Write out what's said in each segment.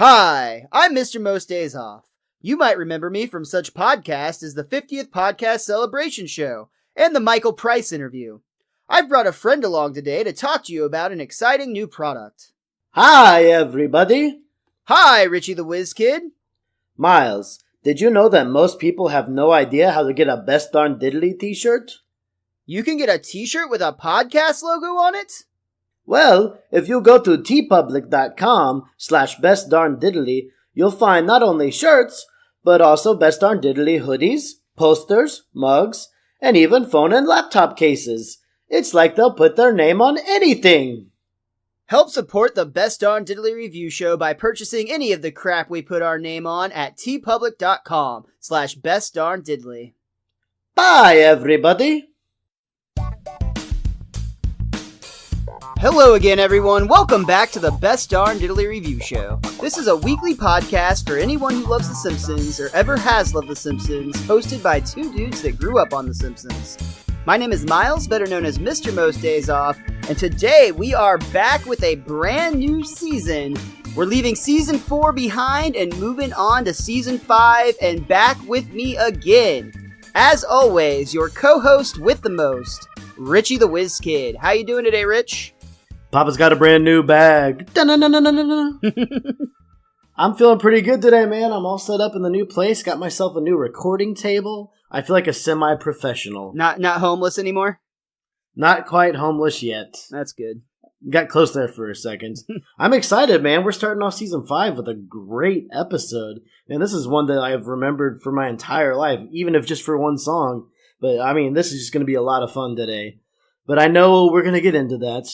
Hi, I'm Mr. Most Days Off. You might remember me from such podcasts as the 50th Podcast Celebration Show and the Michael Price interview. I've brought a friend along today to talk to you about an exciting new product. Hi, everybody. Hi, Richie the Whiz Kid. Miles, did you know that most people have no idea how to get a Best Darn Diddly t-shirt? You can get a t-shirt with a podcast logo on it? Well, if you go to tpublic.com/bestdarndiddly, you'll find not only shirts, but also Best Darn Diddly hoodies, posters, mugs, and even phone and laptop cases. It's like they'll put their name on anything. Help support the Best Darn Diddly Review Show by purchasing any of the crap we put our name on at tpublic.com/bestdarndiddly. Bye, everybody. Hello again, everyone. Welcome back to the Best Darn Diddly Review Show. This is a weekly podcast for anyone who loves The Simpsons or ever has loved The Simpsons, hosted by two dudes that grew up on The Simpsons. My name is Miles, better known as Mr. Most Days Off, and today we are back with a brand new season. We're leaving Season 4 behind and moving on to Season 5, and back with me again. As always, your co-host with the most, Richie the Whiz Kid. How you doing today, Rich? Papa's got a brand new bag. I'm feeling pretty good today, man. I'm all set up in the new place. Got myself a new recording table. I feel like a semi-professional. Not homeless anymore? Not quite homeless yet. That's good. Got close there for a second. I'm excited, man. We're starting off Season 5 with a great episode. And this is one that I've remembered for my entire life, even if just for one song. But, I mean, this is just going to be a lot of fun today. But I know we're going to get into that.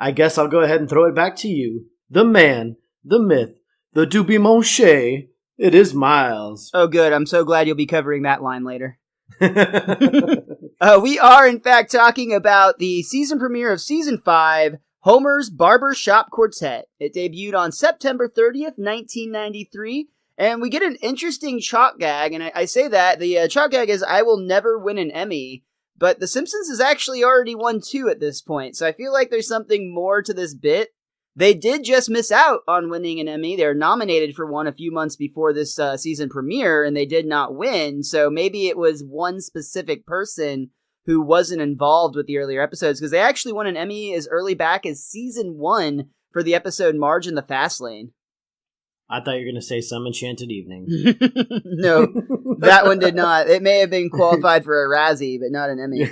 I guess I'll go ahead and throw it back to you. The man, the myth, the Doobie Monche. It is Miles. Oh, good. I'm so glad you'll be covering that line later. We are, in fact, talking about the season premiere of Season 5, Homer's Barber Shop Quartet. It debuted on September 30th, 1993, and we get an interesting chalk gag, and I say that. The chalk gag is, I will never win an Emmy. But The Simpsons has actually already won 2 at this point, so I feel like there's something more to this bit. They did just miss out on winning an Emmy. They were nominated for one a few months before this season premiere, and they did not win, so maybe it was one specific person who wasn't involved with the earlier episodes, because they actually won an Emmy as early back as Season 1 for the episode Marge in the Fast Lane. I thought you were going to say Some Enchanted Evening. No, that one did not. It may have been qualified for a Razzie, but not an Emmy.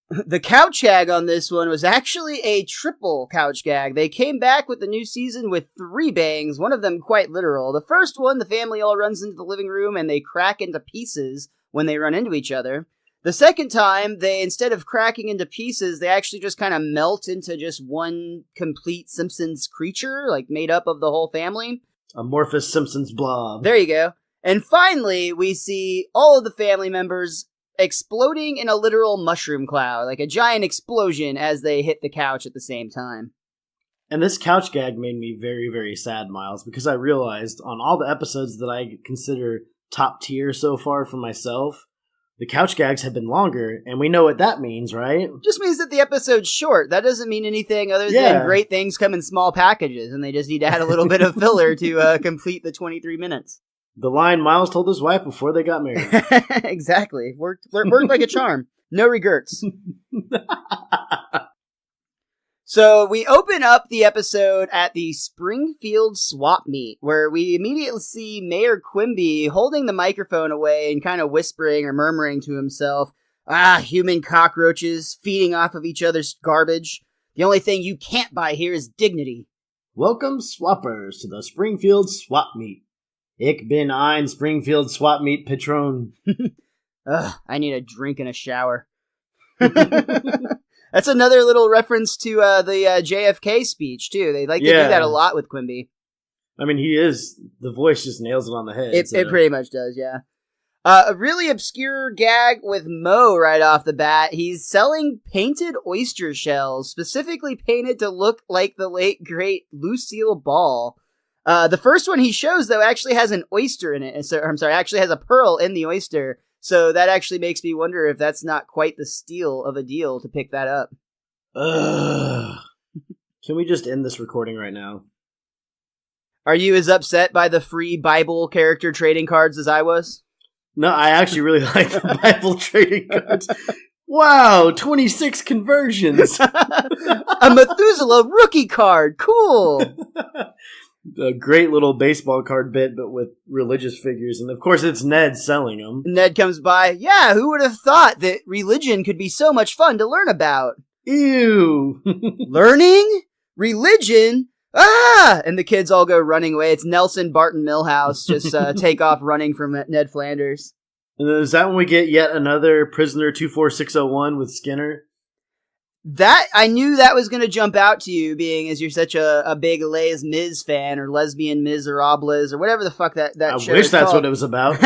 The couch gag on this one was actually a triple couch gag. They came back with the new season with 3 bangs, one of them quite literal. The first one, the family all runs into the living room and they crack into pieces when they run into each other. The second time, they, instead of cracking into pieces, they actually just kind of melt into just one complete Simpsons creature, like made up of the whole family. Amorphous Simpsons blob. There you go. And finally, we see all of the family members exploding in a literal mushroom cloud, like a giant explosion as they hit the couch at the same time. And this couch gag made me very, very sad, Miles, because I realized on all the episodes that I consider top tier so far for myself, the couch gags have been longer, and we know what that means, right? Just means that the episode's short. That doesn't mean anything other than great things come in small packages, and they just need to add a little bit of filler to complete the 23 minutes. The line Miles told his wife before they got married. Exactly. Worked like a charm. No regrets. So we open up the episode at the Springfield swap meet, where we immediately see Mayor Quimby holding the microphone away and kind of whispering or murmuring to himself, human cockroaches feeding off of each other's garbage. The only thing you can't buy here is dignity. Welcome, swappers, to the Springfield swap meet. Ich bin ein Springfield swap meet patron. I need a drink and a shower. That's another little reference to the JFK speech, too. They like to do that a lot with Quimby. I mean, the voice just nails it on the head. It pretty much does, yeah. A really obscure gag with Moe right off the bat. He's selling painted oyster shells, specifically painted to look like the late, great Lucille Ball. The first one he shows, though, actually has an oyster in it. Actually has a pearl in the oyster. So that actually makes me wonder if that's not quite the steal of a deal to pick that up. Can we just end this recording right now? Are you as upset by the free Bible character trading cards as I was? No, I actually really like the Bible trading cards. Wow, 26 conversions. A Methuselah rookie card. Cool. A great little baseball card bit, but with religious figures. And of course, it's Ned selling them. Ned comes by. Yeah, who would have thought that religion could be so much fun to learn about? Ew. Learning? Religion? Ah! And the kids all go running away. It's Nelson, Bart, and Milhouse just take off running from Ned Flanders. And is that when we get yet another Prisoner 24601 with Skinner? That, I knew that was going to jump out to you, being as you're such a big Les Mis fan, or Lesbian Miserables, or whatever the fuck that show is. I wish that's called. what it was about.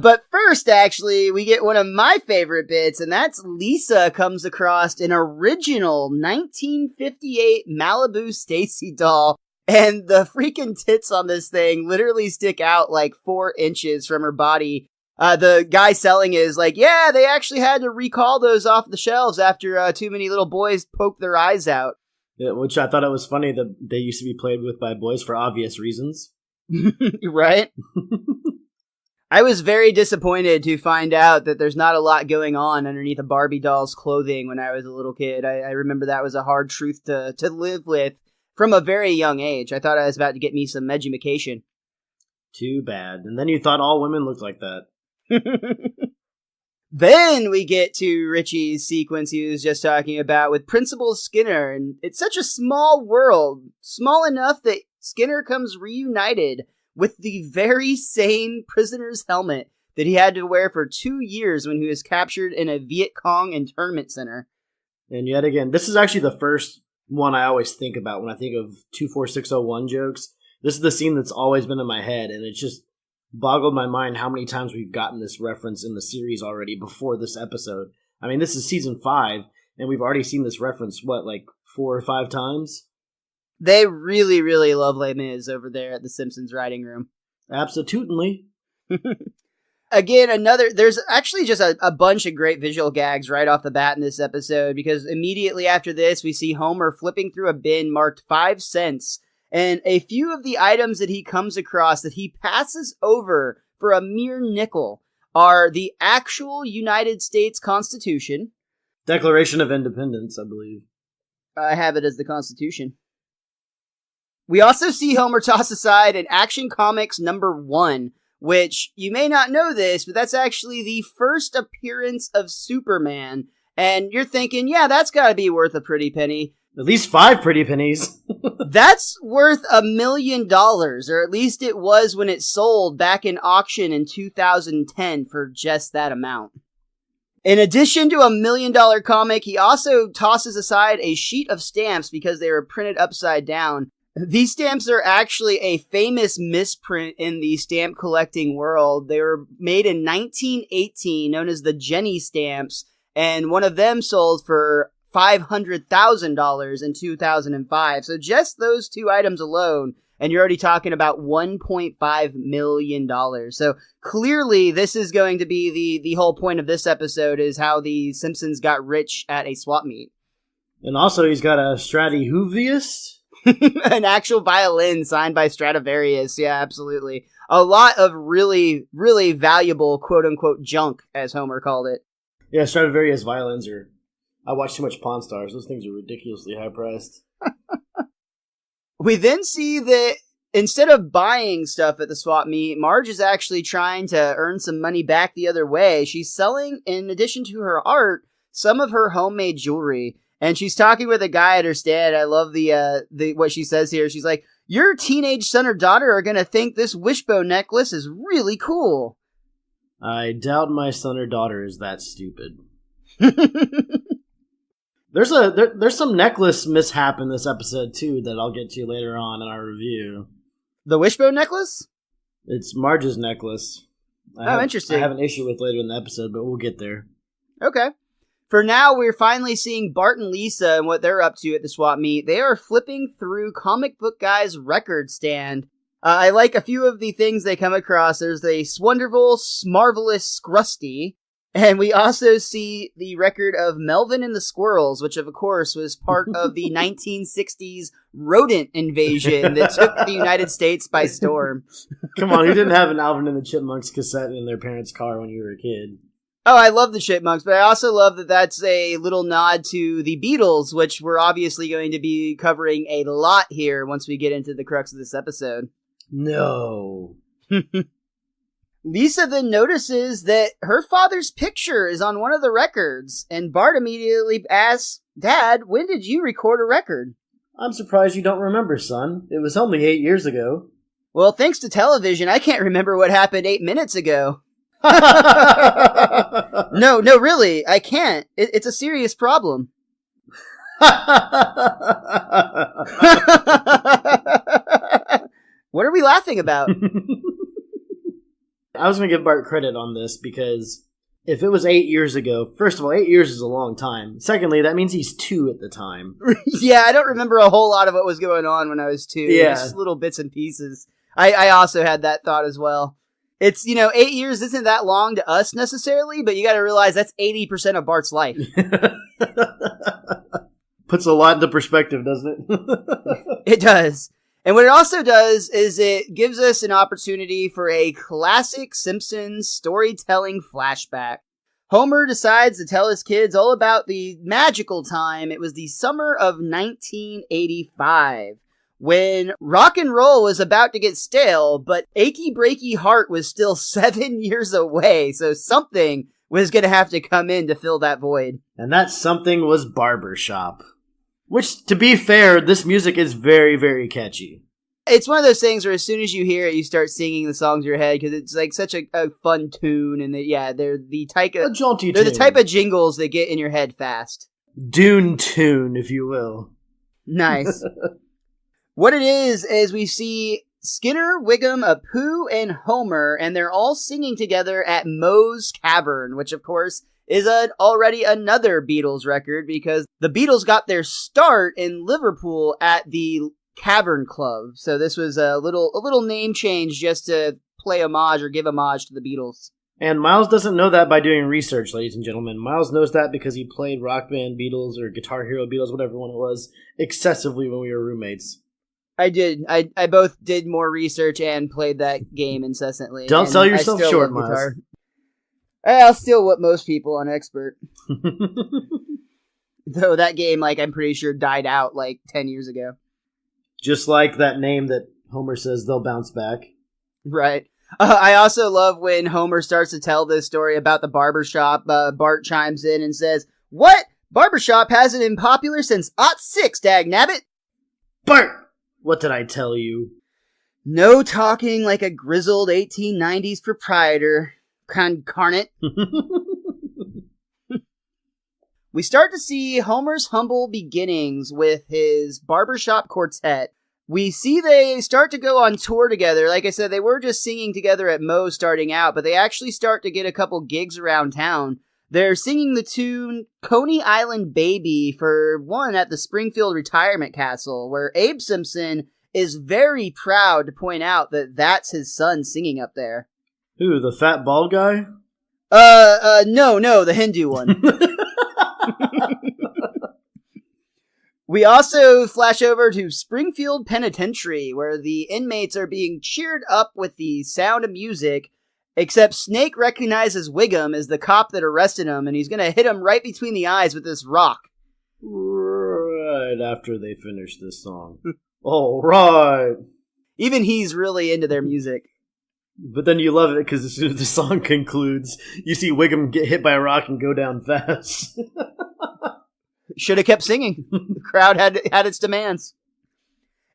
But first, actually, we get one of my favorite bits, and that's Lisa comes across an original 1958 Malibu Stacy doll, and the freaking tits on this thing literally stick out like 4 inches from her body. The guy selling it is like, yeah, they actually had to recall those off the shelves after too many little boys poked their eyes out. Yeah, which I thought it was funny that they used to be played with by boys for obvious reasons. Right? I was very disappointed to find out that there's not a lot going on underneath a Barbie doll's clothing when I was a little kid. I remember that was a hard truth to live with from a very young age. I thought I was about to get me some education. Too bad. And then you thought all women looked like that. Then we get to Richie's sequence he was just talking about with Principal Skinner, and it's such a small world, small enough that Skinner comes reunited with the very same prisoner's helmet that he had to wear for 2 years when he was captured in a Viet Cong internment center. And yet again, this is actually the first one I always think about when I think of 24601 jokes. This is the scene that's always been in my head, and it's just boggled my mind how many times we've gotten this reference in the series already before this episode. I mean, this is season 5, and we've already seen this reference, like 4 or 5 times? They really, really love Les Mis over there at the Simpsons writing room. Absolutely. Again, there's actually just a bunch of great visual gags right off the bat in this episode, because immediately after this, we see Homer flipping through a bin marked 5 cents, and a few of the items that he comes across that he passes over for a mere nickel are the actual United States Constitution. Declaration of Independence, I believe. I have it as the Constitution. We also see Homer toss aside an Action Comics #1, which, you may not know this, but that's actually the first appearance of Superman. And you're thinking, yeah, that's gotta be worth a pretty penny. At least 5 pretty pennies. That's worth $1 million, or at least it was when it sold back in auction in 2010 for just that amount. In addition to $1 million comic, he also tosses aside a sheet of stamps because they were printed upside down. These stamps are actually a famous misprint in the stamp collecting world. They were made in 1918, known as the Jenny stamps, and one of them sold for $500,000 in 2005. So just those 2 items alone, and you're already talking about $1.5 million. So clearly this is going to be the whole point of this episode, is how the Simpsons got rich at a swap meet. And also he's got a Stradihuvius. An actual violin signed by Stradivarius. Yeah, absolutely. A lot of really, really valuable quote-unquote junk, as Homer called it. Yeah, Stradivarius violins are... I watch too much Pawn Stars. Those things are ridiculously high-priced. We then see that instead of buying stuff at the swap meet, Marge is actually trying to earn some money back the other way. She's selling, in addition to her art, some of her homemade jewelry. And she's talking with a guy at her stand. I love the what she says here. She's like, your teenage son or daughter are going to think this wishbone necklace is really cool. I doubt my son or daughter is that stupid. There's some necklace mishap in this episode, too, that I'll get to later on in our review. The wishbone necklace? It's Marge's necklace. Interesting. I have an issue with later in the episode, but we'll get there. Okay. For now, we're finally seeing Bart and Lisa and what they're up to at the swap meet. They are flipping through Comic Book Guy's record stand. I like a few of the things they come across. There's a Swonderful, Smarvelous Scrusty. And we also see the record of Melvin and the Squirrels, which of course was part of the 1960s rodent invasion that took the United States by storm. Come on, who didn't have an Alvin and the Chipmunks cassette in their parents' car when you were a kid? Oh, I love the Chipmunks, but I also love that that's a little nod to the Beatles, which we're obviously going to be covering a lot here once we get into the crux of this episode. No. Lisa then notices that her father's picture is on one of the records, and Bart immediately asks, Dad, when did you record a record? I'm surprised you don't remember, son. It was only 8 years ago. Well, thanks to television, I can't remember what happened 8 minutes ago. No, really, I can't. It's a serious problem. What are we laughing about? I was going to give Bart credit on this because if it was 8 years ago, first of all, 8 years is a long time. Secondly, that means he's 2 at the time. Yeah, I don't remember a whole lot of what was going on when I was 2. Yeah. Just little bits and pieces. I also had that thought as well. It's, 8 years isn't that long to us necessarily, but you got to realize that's 80% of Bart's life. Puts a lot into perspective, doesn't it? It does. And what it also does is it gives us an opportunity for a classic Simpsons storytelling flashback. Homer decides to tell his kids all about the magical time. It was the summer of 1985 when rock and roll was about to get stale, but Achy Breaky Heart was still 7 years away, so something was going to have to come in to fill that void. And that something was Barbershop. Which, to be fair, this music is very, very catchy. It's one of those things where as soon as you hear it, you start singing the songs in your head because it's like such a fun tune, and they're the type of type of jingles that get in your head fast. Dune tune, if you will. Nice. What it is we see Skinner, Wiggum, Apu, and Homer, and they're all singing together at Moe's Cavern, which of course is already another Beatles record because the Beatles got their start in Liverpool at the Cavern Club. So this was a little name change just to play homage or give homage to the Beatles. And Miles doesn't know that by doing research, ladies and gentlemen. Miles knows that because he played Rock Band Beatles or Guitar Hero Beatles, whatever one it was, excessively when we were roommates. I did. I both did more research and played that game incessantly. Don't sell yourself short, Miles. I'll still whip most people on expert. Though that game, I'm pretty sure died out 10 years ago. Just like that name that Homer says they'll bounce back. Right. I also love when Homer starts to tell this story about the barbershop. Bart chimes in and says, "What? Barbershop hasn't been popular since '06, dagnabbit." Bart! What did I tell you? No talking like a grizzled 1890s proprietor. Carnate. We start to see Homer's humble beginnings with his barbershop quartet. We see they start to go on tour together. Like I said, they were just singing together at Moe's starting out, but they actually start to get a couple gigs around town. They're singing the tune Coney Island Baby for one at the Springfield Retirement Castle, where Abe Simpson is very proud to point out that that's his son singing up there. Who, the fat bald guy? No, the Hindu one. We also flash over to Springfield Penitentiary, where the inmates are being cheered up with the sound of music, except Snake recognizes Wiggum as the cop that arrested him, and he's going to hit him right between the eyes with this rock. Right after they finish this song. All right. Even he's really into their music. But then you love it because as soon as the song concludes, you see Wiggum get hit by a rock and go down fast. Should have kept singing. The crowd had its demands.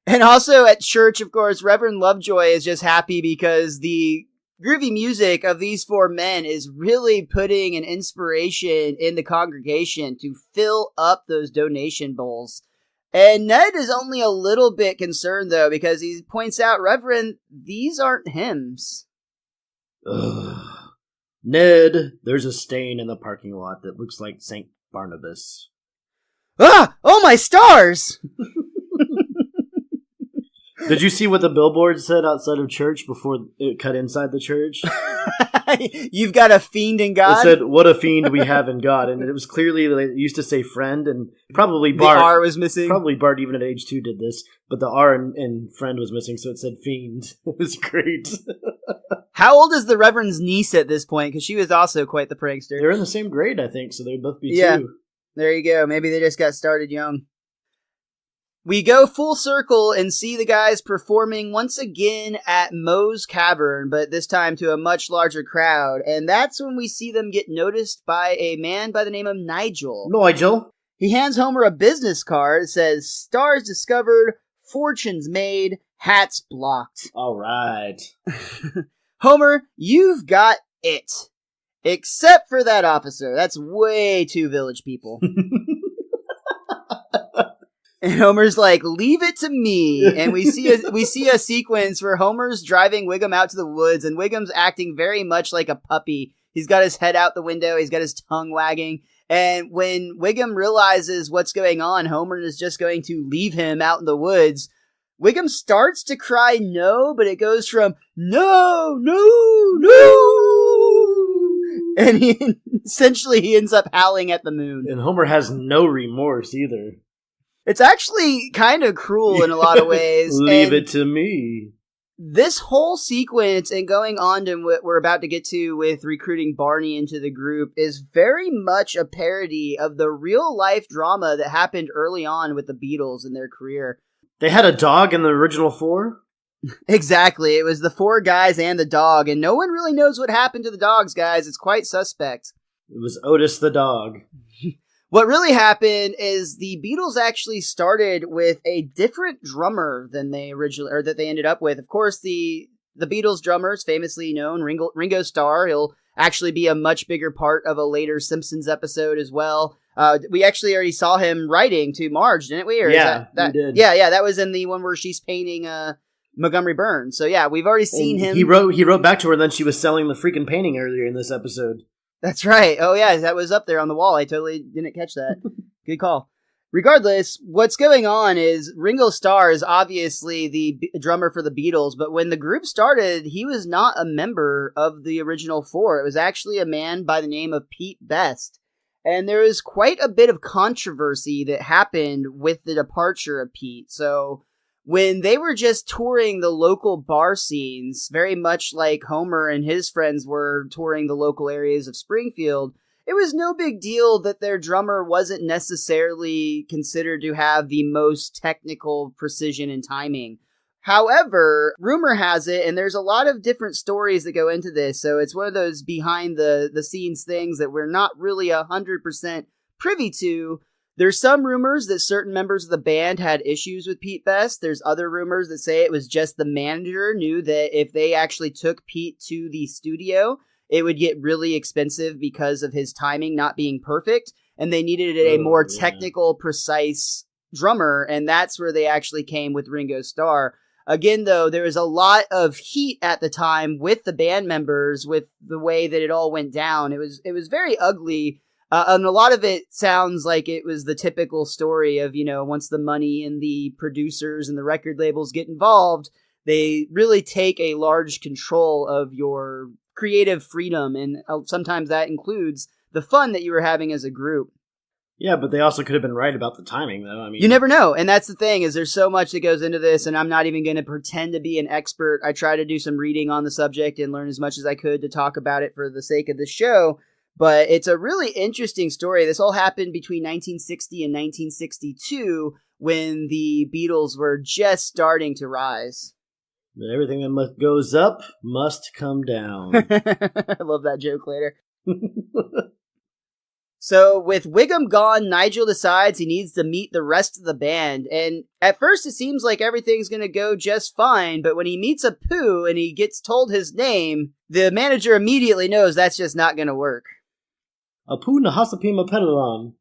And also at church, of course, Reverend Lovejoy is just happy because the groovy music of these four men is really putting an inspiration in the congregation to fill up those donation bowls. And Ned is only a little bit concerned, though, because he points out, Reverend, these aren't hymns. Ugh. Ned, there's a stain in the parking lot that looks like St. Barnabas. Ah! Oh, my stars! Did you see what the billboard said outside of church before it cut inside the church? You've got a fiend in God? It said, what a fiend we have in God. And it was clearly, they used to say friend, and probably The Bart. R was missing? Probably Bart, even at age 2, did this. But the R in friend was missing, so it said fiend. It was great. How old is the Reverend's niece at this point? Because she was also quite the prankster. They're in the same grade, I think, so they'd both be 2. There you go. Maybe they just got started young. We go full circle and see the guys performing once again at Moe's Cavern, but this time to a much larger crowd. And that's when we see them get noticed by a man by the name of Nigel. Nigel. He hands Homer a business card that says, "Stars discovered, fortunes made, hats blocked." All right. Homer, you've got it. Except for that officer. That's way too Village People. And Homer's like, "Leave it to me." And we see a sequence where Homer's driving Wiggum out to the woods, and Wiggum's acting very much like a puppy. He's got his head out the window, he's got his tongue wagging. And when Wiggum realizes what's going on, Homer is just going to leave him out in the woods. Wiggum starts to cry no, but it goes from no, no, no. And he ends up howling at the moon. And Homer has no remorse either. It's actually kind of cruel in a lot of ways. Leave it to me. This whole sequence and going on to what we're about to get to with recruiting Barney into the group is very much a parody of the real life drama that happened early on with the Beatles in their career. They had a dog in the original 4? Exactly. It was the 4 guys and the dog, and no one really knows what happened to the dogs, guys. It's quite suspect. It was Otis the dog. What really happened is the Beatles actually started with a different drummer than they originally, or that they ended up with. Of course, the Beatles drummer is famously known, Ringo Starr. He'll actually be a much bigger part of a later Simpsons episode as well. We actually already saw him writing to Marge, didn't we? Or yeah, we did. Yeah, that was in the one where she's painting Montgomery Burns. So yeah, we've already seen him. He wrote back to her, and then she was selling the freaking painting earlier in this episode. That's right. Oh, yeah, that was up there on the wall. I totally didn't catch that. Good call. Regardless, what's going on is Ringo Starr is obviously the drummer for the Beatles, but when the group started, he was not a member of the original 4. It was actually a man by the name of Pete Best. And there was quite a bit of controversy that happened with the departure of Pete. So when they were just touring the local bar scenes, very much like Homer and his friends were touring the local areas of Springfield, it was no big deal that their drummer wasn't necessarily considered to have the most technical precision and timing. However, rumor has it, and there's a lot of different stories that go into this, so it's one of those behind the scenes things that we're not really 100% privy to. There's some rumors that certain members of the band had issues with Pete Best. There's other rumors that say it was just the manager knew that if they actually took Pete to the studio, it would get really expensive because of his timing not being perfect, and they needed a more technical, precise drummer, and that's where they actually came with Ringo Starr. Again, though, there was a lot of heat at the time with the band members with the way that it all went down. It was very ugly. And a lot of it sounds like it was the typical story of, once the money and the producers and the record labels get involved, they really take a large control of your creative freedom. And sometimes that includes the fun that you were having as a group. Yeah, but they also could have been right about the timing, though. I mean, you never know. And that's the thing, is there's so much that goes into this, and I'm not even going to pretend to be an expert. I try to do some reading on the subject and learn as much as I could to talk about it for the sake of the show. But it's a really interesting story. This all happened between 1960 and 1962 when the Beatles were just starting to rise. But everything that goes up must come down. I love that joke later. So with Wiggum gone, Nigel decides he needs to meet the rest of the band. And at first it seems like everything's going to go just fine. But when he meets Apu and he gets told his name, the manager immediately knows that's just not going to work. Apu Nahasapima Pedalon.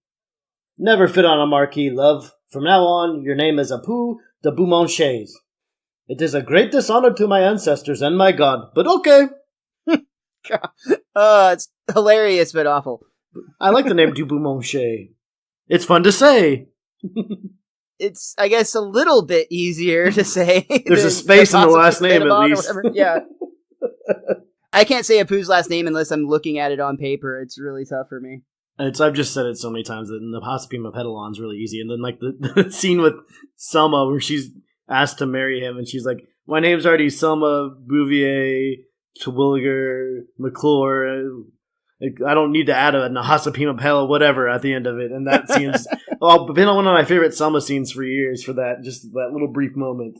Never fit on a marquee, love. From now on, your name is Apu de Beaumonchais. It is a great dishonor to my ancestors and my god, but okay. It's hilarious but awful. I like the name du Beaumonchais. It's fun to say. It's, I guess, a little bit easier to say. There's a space in the last name, at least. Yeah. I can't say Apu's last name unless I'm looking at it on paper. It's really tough for me. I've just said it so many times that in the Hospima Pedalon's really easy. And then like the scene with Selma where she's asked to marry him and she's like, my name's already Selma Bouvier Terwilliger McClure. I don't need to add a Nahasapeema Pedal, whatever, at the end of it. And that scene's been one of my favorite Selma scenes for years for that, just that little brief moment.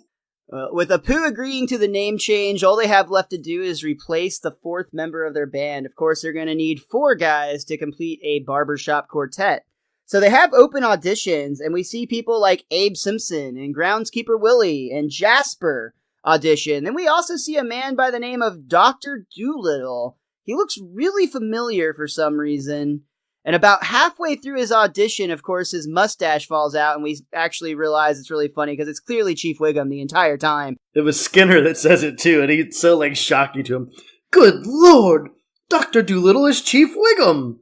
With Apu agreeing to the name change, all they have left to do is replace the fourth member of their band. Of course, they're going to need 4 guys to complete a barbershop quartet. So they have open auditions, and we see people like Abe Simpson and Groundskeeper Willie and Jasper audition. And we also see a man by the name of Dr. Doolittle. He looks really familiar for some reason. And about halfway through his audition, of course, his mustache falls out, and we actually realize it's really funny because it's clearly Chief Wiggum the entire time. It was Skinner that says it too, and he's so like shocking to him. Good Lord! Dr. Doolittle is Chief Wiggum!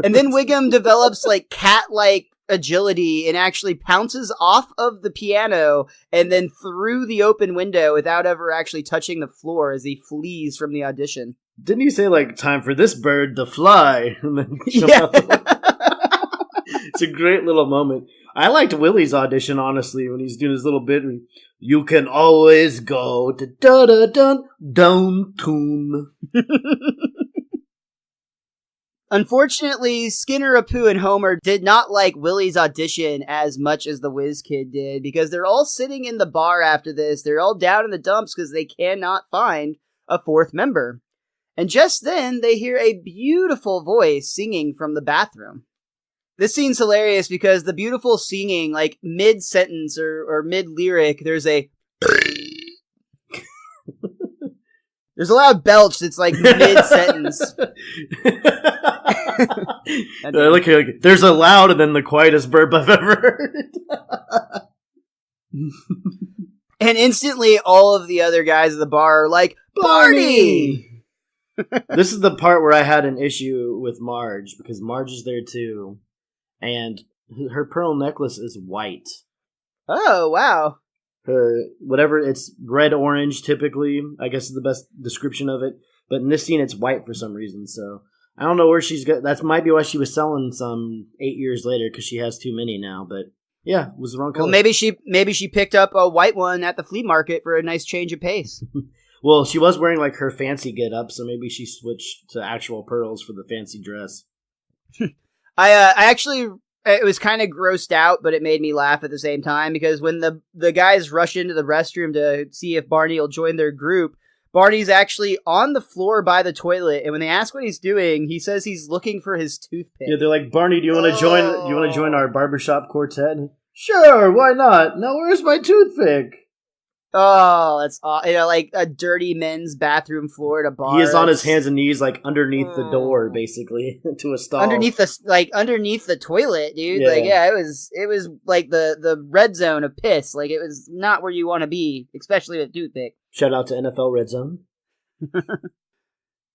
And then Wiggum develops like cat-like agility and actually pounces off of the piano and then through the open window without ever actually touching the floor as he flees from the audition. Didn't you say, like, time for this bird to fly? And then yeah. It's a great little moment. I liked Willie's audition, honestly, when he's doing his little bit. You can always go to da-da-dun, down-tune. Unfortunately, Skinner, Apu, and Homer did not like Willie's audition as much as the Whiz Kid did because they're all sitting in the bar after this. They're all down in the dumps because they cannot find a fourth member. And just then, they hear a beautiful voice singing from the bathroom. This scene's hilarious because the beautiful singing, like mid-sentence or mid-lyric, there's a loud belch that's like mid-sentence. There's a loud and then the quietest burp I've ever heard. And instantly, all of the other guys at the bar are like, Barney! This is the part where I had an issue with Marge, because Marge is there too, and her pearl necklace is white. Oh, wow. Her, whatever, it's red-orange typically, I guess is the best description of it, but in this scene it's white for some reason, so I don't know where she's got, that might be why she was selling some 8 years later, because she has too many now, but yeah, it was the wrong color. Well, maybe she picked up a white one at the flea market for a nice change of pace. Well, she was wearing, like, her fancy get-up, so maybe she switched to actual pearls for the fancy dress. I actually, it was kind of grossed out, but it made me laugh at the same time, because when the guys rush into the restroom to see if Barney will join their group, Barney's actually on the floor by the toilet, and when they ask what he's doing, he says he's looking for his toothpick. Yeah, they're like, Barney, do you want to join our barbershop quartet? Sure, why not? Now where's my toothpick? Oh, that's like a dirty men's bathroom floor at a bar. He is on his hands and knees, like underneath the door, basically, to a stall. Underneath the toilet, dude. Yeah. It was like the red zone of piss. Like, it was not where you want to be, especially with toothpick. Shout out to NFL Red Zone.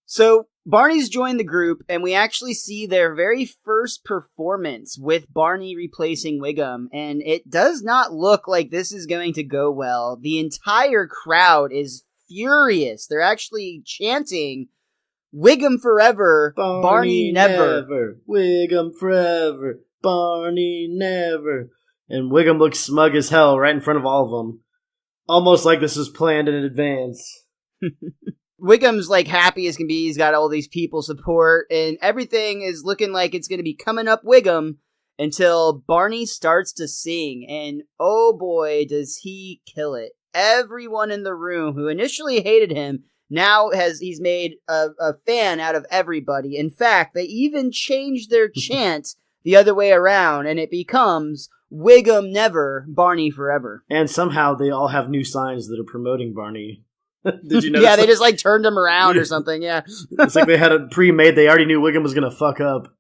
So Barney's joined the group, and we actually see their very first performance with Barney replacing Wiggum, and it does not look like this is going to go well. The entire crowd is furious. They're actually chanting, Wiggum forever, Barney never. Wiggum forever, Barney never. And Wiggum looks smug as hell right in front of all of them. Almost like this is planned in advance. Wiggum's like happy as can be. He's got all these people support, and everything is looking like it's going to be coming up Wiggum until Barney starts to sing, and oh boy, does he kill it. Everyone in the room who initially hated him now he's made a fan out of everybody. In fact, they even changed their chant the other way around, and it becomes Wiggum never, Barney forever. And somehow they all have new signs that are promoting Barney. Did you notice? Yeah, they just like turned him around or something, yeah. It's like they had it pre-made. They already knew Wiggum was going to fuck up.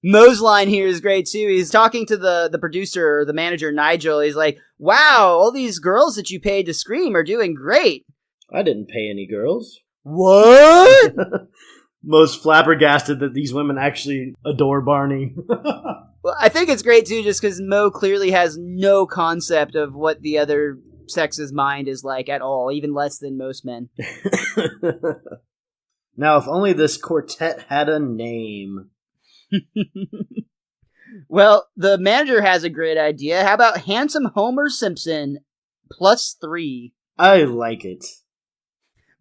Moe's line here is great, too. He's talking to the producer, or the manager, Nigel. He's like, wow, all these girls that you paid to scream are doing great. I didn't pay any girls. What? Most flabbergasted that these women actually adore Barney. Well, I think it's great, too, just because Moe clearly has no concept of what the other sex's mind is like at all, even less than most men. Now, if only this quartet had a name. Well, the manager has a great idea. How about Handsome Homer Simpson +3? I like it.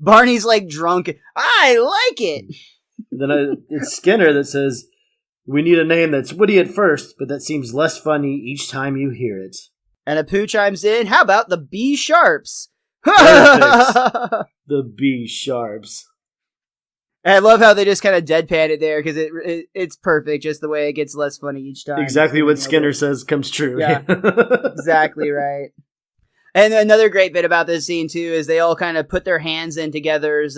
Barney's like drunk. I like it. Then it's Skinner that says, we need a name that's witty at first, but that seems less funny each time you hear it. And Apu chimes in, how about the B Sharps? Perfect. The B Sharps. I love how they just kind of deadpan it there because it's perfect, just the way it gets less funny each time. Exactly what Skinner says comes true. Yeah, exactly right. And another great bit about this scene too is they all kind of put their hands in together as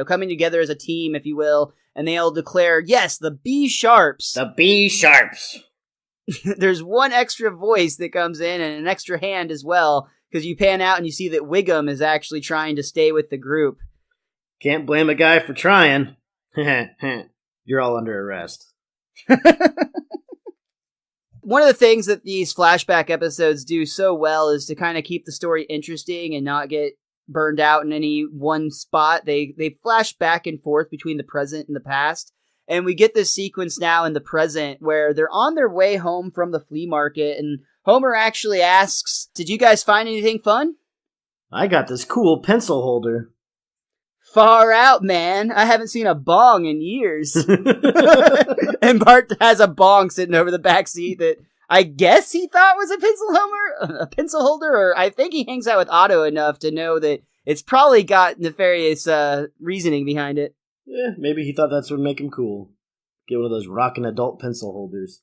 coming together as a team, if you will, and they all declare, yes, the B Sharps. The B Sharps. There's one extra voice that comes in and an extra hand as well, because you pan out and you see that Wiggum is actually trying to stay with the group. Can't blame a guy for trying. You're all under arrest. One of the things that these flashback episodes do so well is to kind of keep the story interesting and not get burned out in any one spot. They flash back and forth between the present and the past. And we get this sequence now in the present where they're on their way home from the flea market, and Homer actually asks, did you guys find anything fun? I got this cool pencil holder. Far out, man. I haven't seen a bong in years. And Bart has a bong sitting over the back seat that I guess he thought was a pencil holder, or I think he hangs out with Otto enough to know that it's probably got nefarious reasoning behind it. Yeah, maybe he thought that's what would make him cool. Get one of those rockin' adult pencil holders.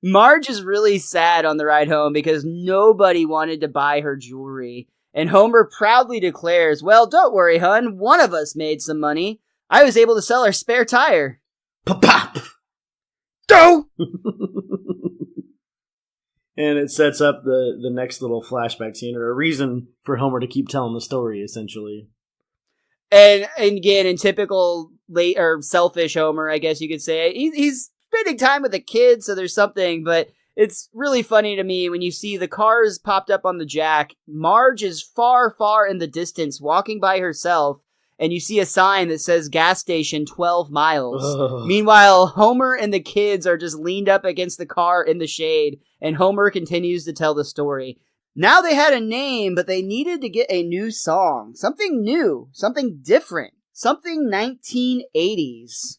Marge is really sad on the ride home because nobody wanted to buy her jewelry. And Homer proudly declares, well, don't worry, hun. One of us made some money. I was able to sell our spare tire. Pop! Go! And it sets up the next little flashback scene, or a reason for Homer to keep telling the story, essentially. And again, in typical late or selfish Homer, I guess you could say, he's spending time with the kids, so there's something, but it's really funny to me when you see the cars popped up on the jack. Marge is far, far in the distance, walking by herself, and you see a sign that says gas station 12 miles. Ugh. Meanwhile, Homer and the kids are just leaned up against the car in the shade, and Homer continues to tell the story. Now they had a name, but they needed to get a new song. Something new, something different, something 1980s.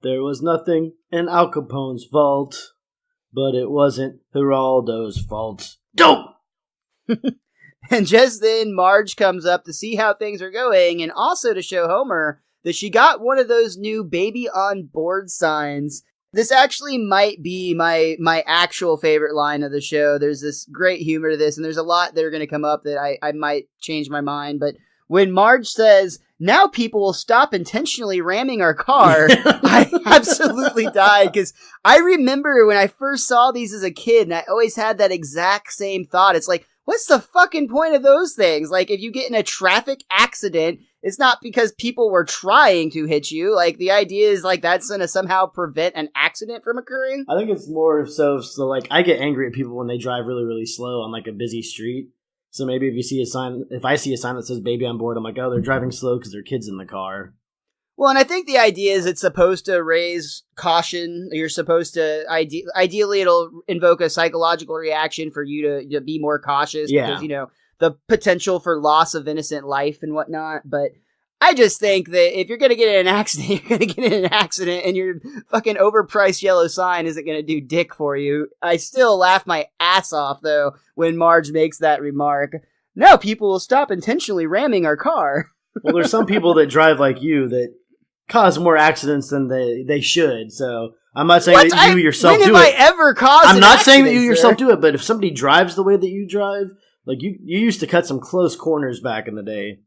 There was nothing in Al Capone's vault, but it wasn't Geraldo's fault. Dope! And just then, Marge comes up to see how things are going, and also to show Homer that she got one of those new baby on board signs. This actually might be my actual favorite line of the show. There's this great humor to this, and there's a lot that are going to come up that I might change my mind. But when Marge says, now people will stop intentionally ramming our car, I absolutely died, because I remember when I first saw these as a kid, and I always had that exact same thought. It's like, what's the fucking point of those things? Like, if you get in a traffic accident, it's not because people were trying to hit you. Like, the idea is, like, that's going to somehow prevent an accident from occurring. I think it's more so, like, I get angry at people when they drive really, really slow on, like, a busy street. So maybe if I see a sign that says baby on board, I'm like, oh, they're driving slow because their kid's in the car. Well, and I think the idea is it's supposed to raise caution. You're supposed to, ideally it'll invoke a psychological reaction for you to be more cautious. Yeah. Because, the potential for loss of innocent life and whatnot. But I just think that if you're going to get in an accident, you're going to get in an accident, and your fucking overpriced yellow sign isn't going to do dick for you. I still laugh my ass off, though, when Marge makes that remark. Now people will stop intentionally ramming our car. Well, there's some people that drive like you that cause more accidents than they should, so I'm not saying that you yourself do it. When have I ever caused I'm not saying that you sir? yourself do it, but if somebody drives the way that you drive, like you used to cut some close corners back in the day.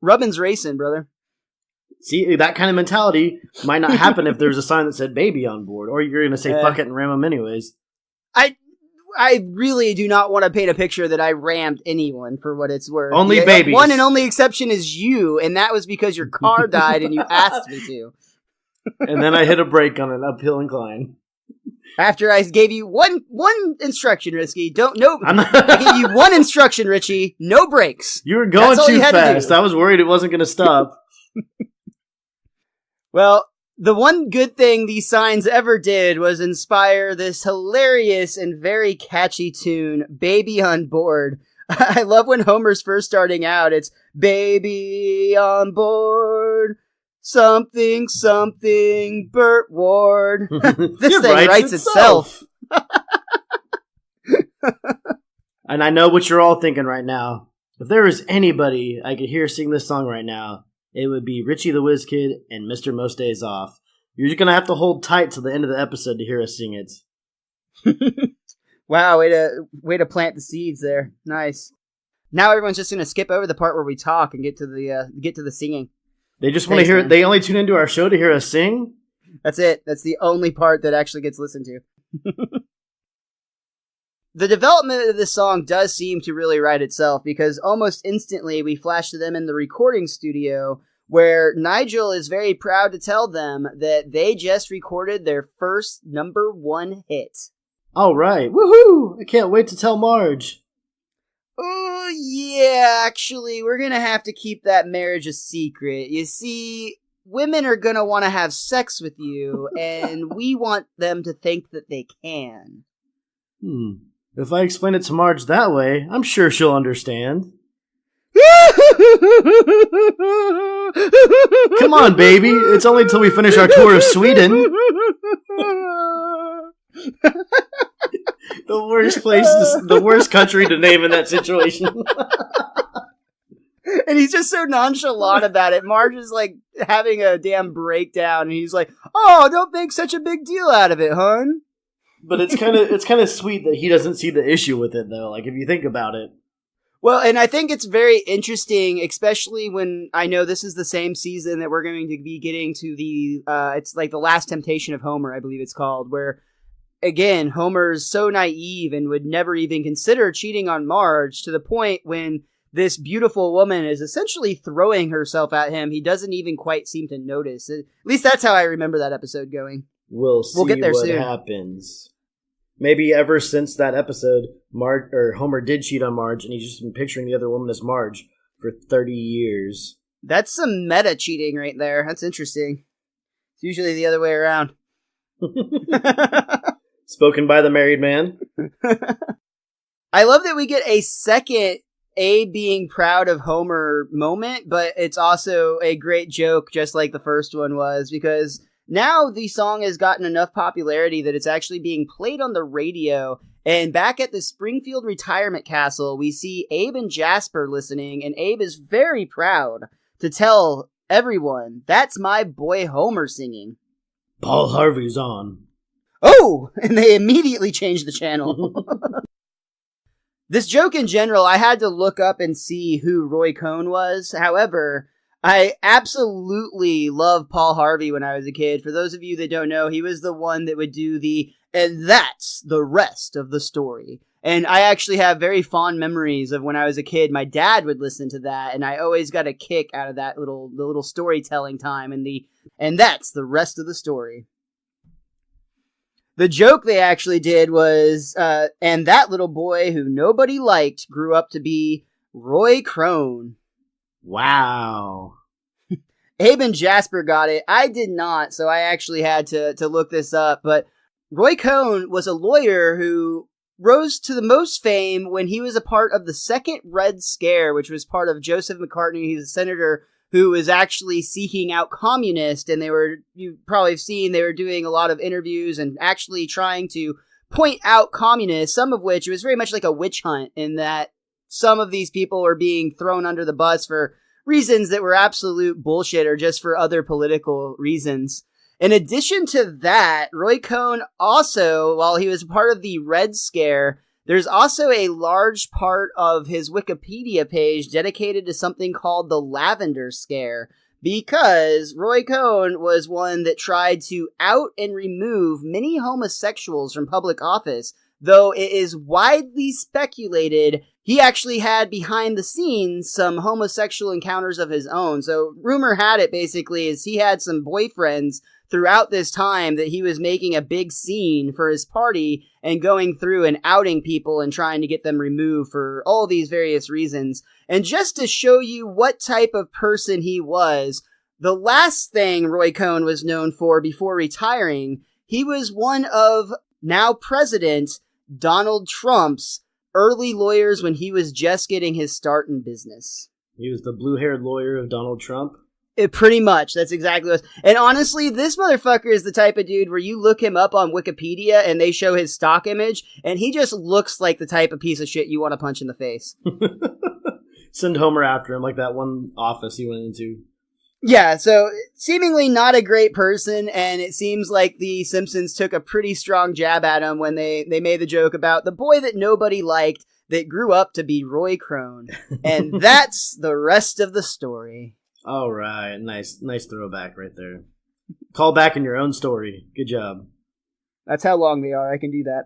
Rubbin's racing, brother. See, that kind of mentality might not happen if there's a sign that said baby on board, or you're going to say fuck it and ram them anyways. I really do not want to paint a picture that I rammed anyone, for what it's worth. Only babies. One and only exception is you, and that was because your car died and you asked me to. And then I hit a brake on an uphill incline. After I gave you one instruction, Risky. I gave you one instruction, Richie. No brakes. You were going too fast. I was worried it wasn't going to stop. Well, the one good thing these signs ever did was inspire this hilarious and very catchy tune, Baby on Board. I love when Homer's first starting out. It's Baby on Board, something, something, Burt Ward. This thing writes itself. And I know what you're all thinking right now. If there was anybody I could hear sing this song right now, it would be Richie the Whiz Kid and Mr. Most Days Off. You're just going to have to hold tight to the end of the episode to hear us sing it. Wow, way to plant the seeds there. Nice. Now everyone's just going to skip over the part where we talk and get to the singing. They just want to hear it. They only tune into our show to hear us sing? That's it. That's the only part that actually gets listened to. The development of this song does seem to really write itself, because almost instantly we flash to them in the recording studio where Nigel is very proud to tell them that they just recorded their first #1 hit. All right. Woohoo! I can't wait to tell Marge. Oh, yeah, actually, we're going to have to keep that marriage a secret. You see, women are going to want to have sex with you, and we want them to think that they can. If I explain it to Marge that way, I'm sure she'll understand. Come on, baby. It's only until we finish our tour of Sweden. The worst country to name in that situation. And he's just so nonchalant about it. Marge is like having a damn breakdown, and he's like, "Oh, don't make such a big deal out of it, hon." But it's kind of sweet that he doesn't see the issue with it, though. Like, if you think about it. Well, and I think it's very interesting, especially when I know this is the same season that we're going to be getting to the, it's like The Last Temptation of Homer, I believe it's called, where, again, Homer's so naive and would never even consider cheating on Marge, to the point when this beautiful woman is essentially throwing herself at him, he doesn't even quite seem to notice. At least that's how I remember that episode going. We'll get there what soon. Happens. Maybe ever since that episode, Homer did cheat on Marge, and he's just been picturing the other woman as Marge for 30 years. That's some meta cheating right there. That's interesting. It's usually the other way around. Spoken by the married man. I love that we get a second Abe being proud of Homer moment, but it's also a great joke, just like the first one was, because now the song has gotten enough popularity that it's actually being played on the radio. And back at the Springfield Retirement Castle, we see Abe and Jasper listening, and Abe is very proud to tell everyone, "That's my boy Homer singing." Paul Harvey's on. Oh! And they immediately changed the channel. This joke in general, I had to look up and see who Roy Cohn was. However, I absolutely loved Paul Harvey when I was a kid. For those of you that don't know, he was the one that would do and that's the rest of the story. And I actually have very fond memories of when I was a kid. My dad would listen to that, and I always got a kick out of that little storytelling time and that's the rest of the story. The joke they actually did was, and that little boy who nobody liked grew up to be Roy Crone. Wow. Abe and Jasper got it. I did not, so I actually had to look this up. But Roy Cohn was a lawyer who rose to the most fame when he was a part of the second Red Scare, which was part of Joseph McCartney. He's a senator who was actually seeking out communists, and you've probably seen, they were doing a lot of interviews and actually trying to point out communists, some of which it was very much like a witch hunt, in that some of these people were being thrown under the bus for reasons that were absolute bullshit or just for other political reasons. In addition to that, Roy Cohn also, while he was part of the Red Scare, there's also a large part of his Wikipedia page dedicated to something called the Lavender Scare, because Roy Cohn was one that tried to out and remove many homosexuals from public office, though it is widely speculated he actually had behind the scenes some homosexual encounters of his own. So rumor had it basically is he had some boyfriends throughout this time that he was making a big scene for his party and going through and outing people and trying to get them removed for all these various reasons. And just to show you what type of person he was, The last thing Roy Cohn was known for before retiring, he was one of now President Donald Trump's early lawyers when he was just getting his start in business. He was the blue-haired lawyer of Donald Trump? Pretty much. That's exactly what it was. And honestly, this motherfucker is the type of dude where you look him up on Wikipedia and they show his stock image, and he just looks like the type of piece of shit you want to punch in the face. Send Homer after him, like that one office he went into. Yeah, so seemingly not a great person, and it seems like the Simpsons took a pretty strong jab at him when they made the joke about the boy that nobody liked that grew up to be Roy Cohn. And that's the rest of the story. All right, nice throwback right there. Call back in your own story. Good job. That's how long they are. I can do that.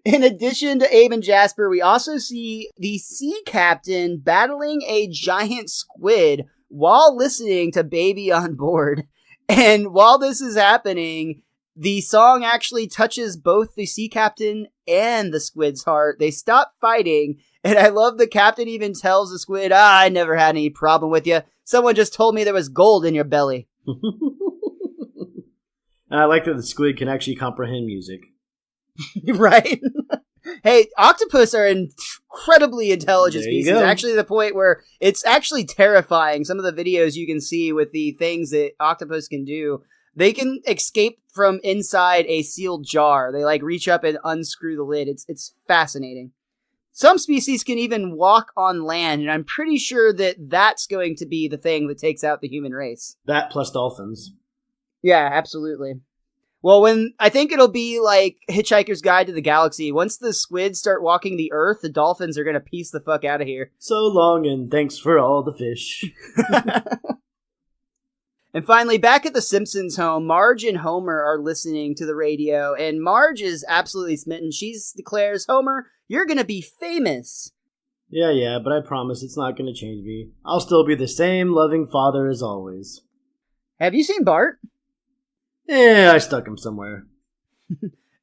In addition to Abe and Jasper, we also see the sea captain battling a giant squid while listening to Baby on Board. And while this is happening, the song actually touches both the sea captain and the squid's heart. They stop fighting. And I love the captain even tells the squid, I never had any problem with you. Someone just told me there was gold in your belly. I like that the squid can actually comprehend music. Right? Hey, octopus are incredibly intelligent species. Actually, to the point where it's actually terrifying. Some of the videos you can see with the things that octopus can do. They can escape from inside a sealed jar. They reach up and unscrew the lid. It's fascinating. Some species can even walk on land, and I'm pretty sure that that's going to be the thing that takes out the human race. That plus dolphins. Yeah, absolutely. Well, I think it'll be like Hitchhiker's Guide to the Galaxy. Once the squids start walking the earth, the dolphins are going to piece the fuck out of here. So long, and thanks for all the fish. And finally, back at the Simpsons home, Marge and Homer are listening to the radio, and Marge is absolutely smitten. She declares, Homer, you're going to be famous. Yeah, but I promise it's not going to change me. I'll still be the same loving father as always. Have you seen Bart? Yeah, I stuck him somewhere.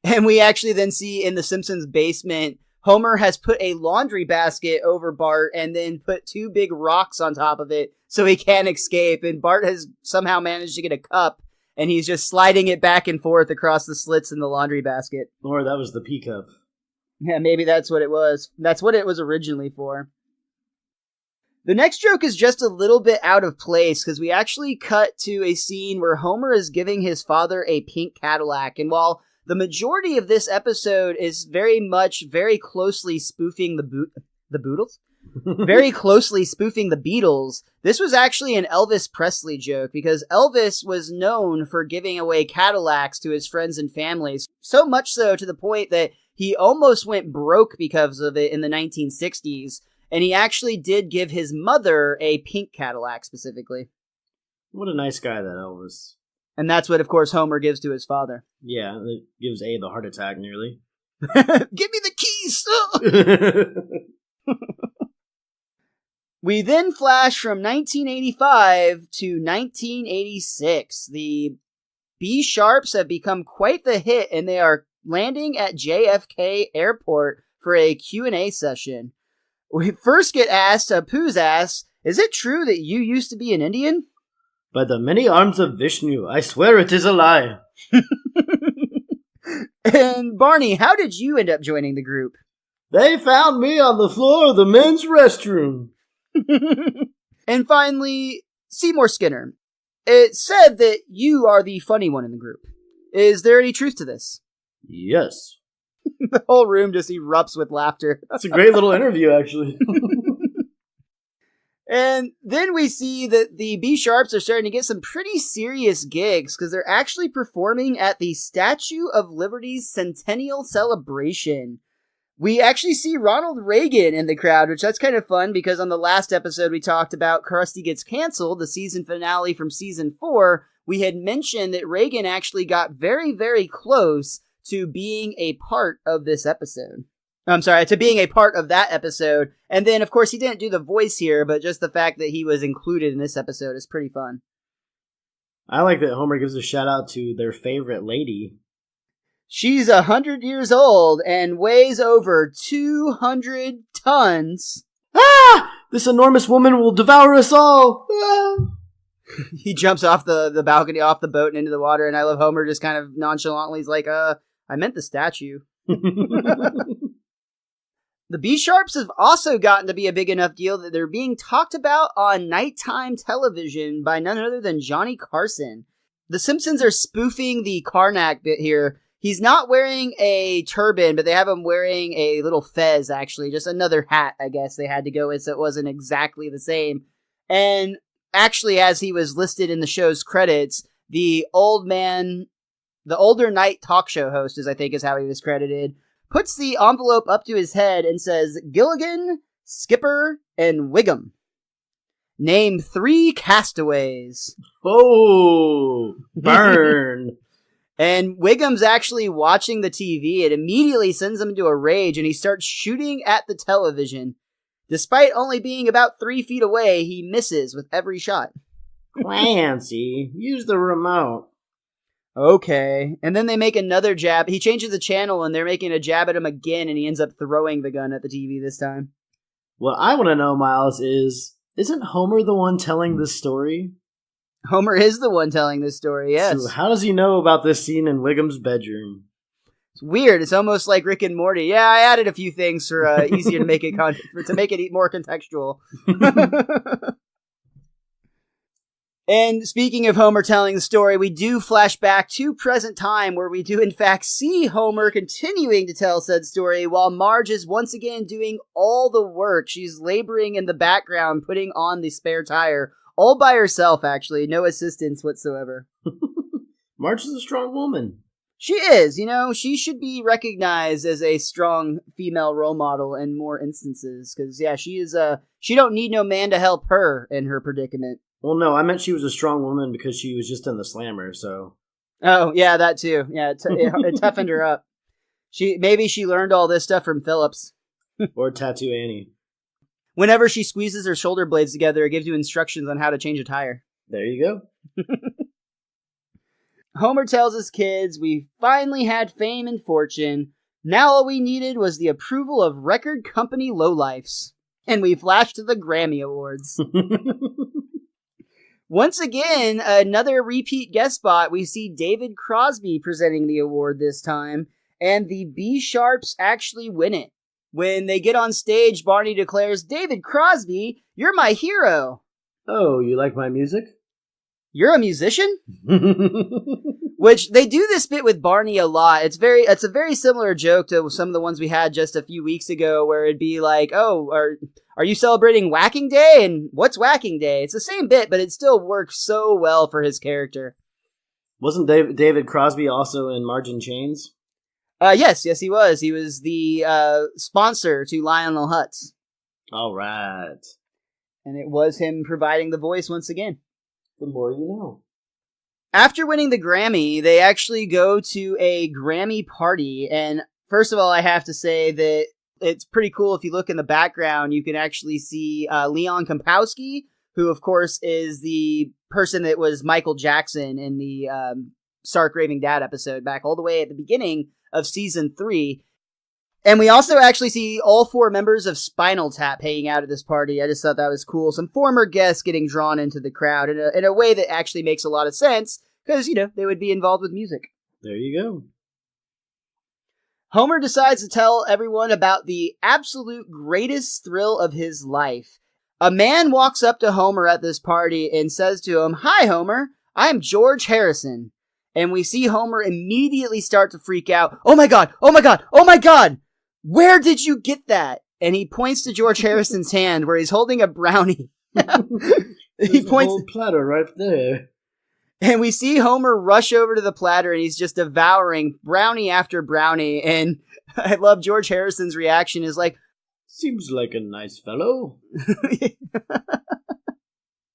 And we actually then see in the Simpsons basement, Homer has put a laundry basket over Bart and then put two big rocks on top of it so he can't escape. And Bart has somehow managed to get a cup, and he's just sliding it back and forth across the slits in the laundry basket. Or that was the pea cup. Yeah, maybe that's what it was. That's what it was originally for. The next joke is just a little bit out of place because we actually cut to a scene where Homer is giving his father a pink Cadillac. And while the majority of this episode is very closely spoofing the Beatles, very closely spoofing the Beatles, this was actually an Elvis Presley joke because Elvis was known for giving away Cadillacs to his friends and families. So much so to the point that he almost went broke because of it in the 1960s. And he actually did give his mother a pink Cadillac specifically. What a nice guy that Elvis. And that's what, of course, Homer gives to his father. Yeah, it gives Abe a heart attack nearly. Give me the keys! We then flash from 1985 to 1986. The B-Sharps have become quite the hit, and they are landing at JFK Airport for a Q&A session. We first get asked, Pooh's asks, is it true that you used to be an Indian? By the many arms of Vishnu, I swear it is a lie. And Barney, how did you end up joining the group? They found me on the floor of the men's restroom. And finally, Seymour Skinner. It said that you are the funny one in the group. Is there any truth to this? Yes. The whole room just erupts with laughter. That's a great little interview, actually. And then we see that the B-Sharps are starting to get some pretty serious gigs because they're actually performing at the Statue of Liberty's Centennial Celebration. We actually see Ronald Reagan in the crowd, which that's kind of fun because on the last episode we talked about Krusty Gets Canceled, the season finale from season 4. We had mentioned that Reagan actually got very, very close to being a part of this episode. To being a part of that episode. And then, of course, he didn't do the voice here, but just the fact that he was included in this episode is pretty fun. I like that Homer gives a shout out to their favorite lady. She's 100 years old and weighs over 200 tons. Ah! This enormous woman will devour us all! Ah. He jumps off the balcony, off the boat, and into the water, and I love Homer just kind of nonchalantly is like, I meant the statue. The B-Sharps have also gotten to be a big enough deal that they're being talked about on nighttime television by none other than Johnny Carson. The Simpsons are spoofing the Karnak bit here. He's not wearing a turban, but they have him wearing a little fez, actually. Just another hat, I guess, they had to go with, so it wasn't exactly the same. And actually, as he was listed in the show's credits, the older night talk show host, I think is how he was credited, puts the envelope up to his head and says, Gilligan, Skipper, and Wiggum. Name 3 castaways. Oh, burn. And Wiggum's actually watching the TV. It immediately sends him into a rage, and he starts shooting at the television. Despite only being about 3 feet away, he misses with every shot. Clancy, use the remote. Okay. And then they make another jab. He changes the channel, and they're making a jab at him again, and he ends up throwing the gun at the TV this time. What I want to know, Miles, isn't Homer the one telling this story? Homer is the one telling this story, yes. So how does he know about this scene in Wiggum's bedroom? It's weird. It's almost like Rick and Morty. Yeah, I added a few things for easier to make it to make it more contextual. And speaking of Homer telling the story, we do flash back to present time where we do in fact see Homer continuing to tell said story while Marge is once again doing all the work. She's laboring in the background, putting on the spare tire, all by herself actually, no assistance whatsoever. Marge is a strong woman. She is, she should be recognized as a strong female role model in more instances, because yeah, she don't need no man to help her in her predicament. Well, no, I meant she was a strong woman because she was just in the Slammer, so. Oh, yeah, that too. Yeah, it toughened her up. Maybe she learned all this stuff from Phillips. Or Tattoo Annie. Whenever she squeezes her shoulder blades together, it gives you instructions on how to change a tire. There you go. Homer tells his kids, we finally had fame and fortune. Now all we needed was the approval of record company lowlifes. And we flashed to the Grammy Awards. Once again, another repeat guest spot. We see David Crosby presenting the award this time, and the B-Sharps actually win it. When they get on stage, Barney declares, David Crosby, you're my hero. Oh, you like my music? You're a musician? Which, they do this bit with Barney a lot. It's a very similar joke to some of the ones we had just a few weeks ago, where it'd be like, oh, are you celebrating Whacking Day? And what's Whacking Day? It's the same bit, but it still works so well for his character. Wasn't David Crosby also in Marge in Chains? Yes, he was. He was the sponsor to Lionel Hutz. All right. And it was him providing the voice once again. The more you know. After winning the Grammy, they actually go to a Grammy party. And first of all, I have to say that it's pretty cool. If you look in the background, you can actually see Leon Kompowski, who, of course, is the person that was Michael Jackson in the Stark Raving Dad episode back all the way at the beginning of season 3. And we also actually see all 4 members of Spinal Tap hanging out at this party. I just thought that was cool. Some former guests getting drawn into the crowd in a way that actually makes a lot of sense, because, they would be involved with music. There you go. Homer decides to tell everyone about the absolute greatest thrill of his life. A man walks up to Homer at this party and says to him, Hi, Homer, I'm George Harrison. And we see Homer immediately start to freak out. Oh my God! Oh my God! Oh my God! Where did you get that? And he points to George Harrison's hand where he's holding a brownie. He points a whole platter right there. And we see Homer rush over to the platter, and he's just devouring brownie after brownie. And I love George Harrison's reaction is like, seems like a nice fellow.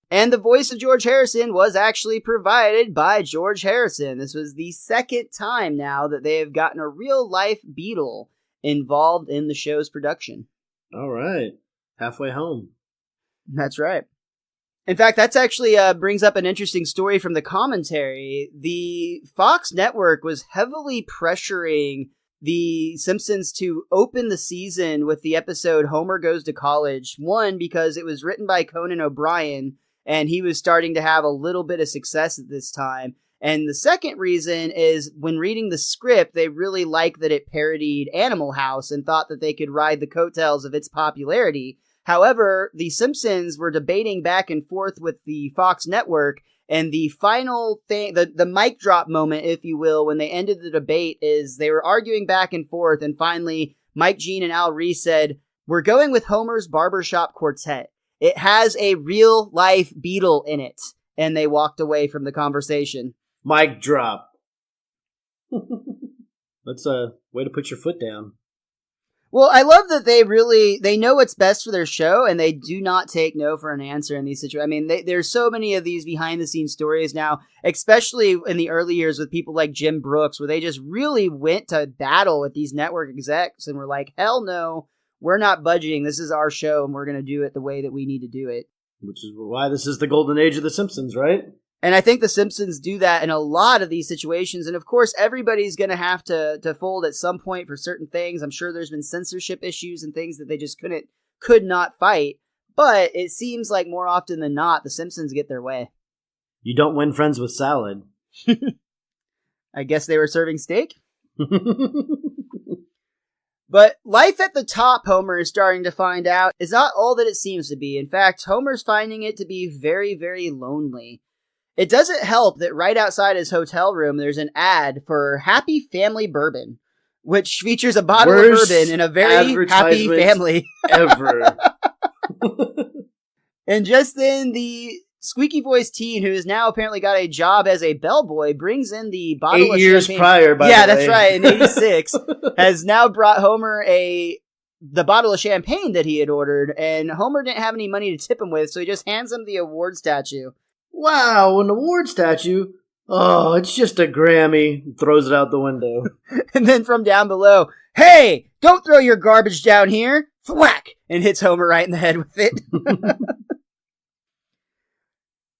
And the voice of George Harrison was actually provided by George Harrison. This was the second time now that they have gotten a real-life Beatle involved in the show's production. All right. Halfway home. That's right. In fact, that's actually brings up an interesting story from the commentary. The Fox network was heavily pressuring the Simpsons to open the season with the episode Homer Goes to College. One, because it was written by Conan O'Brien, and he was starting to have a little bit of success at this time. And the second reason is when reading the script, they really liked that it parodied Animal House and thought that they could ride the coattails of its popularity. However, the Simpsons were debating back and forth with the Fox network, and the final thing, the mic drop moment, if you will, when they ended the debate is they were arguing back and forth, and finally Mike Jean and Al Reese said, "We're going with Homer's Barbershop Quartet. It has a real-life Beatle in it." And they walked away from the conversation. Mic drop. That's a way to put your foot down. Well, I love that they know what's best for their show, and they do not take no for an answer in these situations. I mean, there's so many of these behind-the-scenes stories now, especially in the early years with people like Jim Brooks, where they just really went to battle with these network execs and were like, hell no, we're not budgeting. This is our show, and we're going to do it the way that we need to do it. Which is why this is the golden age of The Simpsons, right? And I think The Simpsons do that in a lot of these situations. And of course, everybody's going to have to fold at some point for certain things. I'm sure there's been censorship issues and things that they just could not fight. But it seems like more often than not, The Simpsons get their way. You don't win friends with salad. I guess they were serving steak? But life at the top, Homer is starting to find out, is not all that it seems to be. In fact, Homer's finding it to be very, very lonely. It doesn't help that right outside his hotel room, there's an ad for Happy Family Bourbon, which features a bottle of bourbon in a very happy family. Ever. And just then, the squeaky-voiced teen, who has now apparently got a job as a bellboy, brings in the bottle of champagne. 8 years prior, by the way. Yeah, that's right, in 86, has now brought Homer the bottle of champagne that he had ordered, and Homer didn't have any money to tip him with, so he just hands him the award statue. Wow, an award statue? Oh, it's just a Grammy. Throws it out the window. And then from down below, "Hey, don't throw your garbage down here!" Thwack! And hits Homer right in the head with it.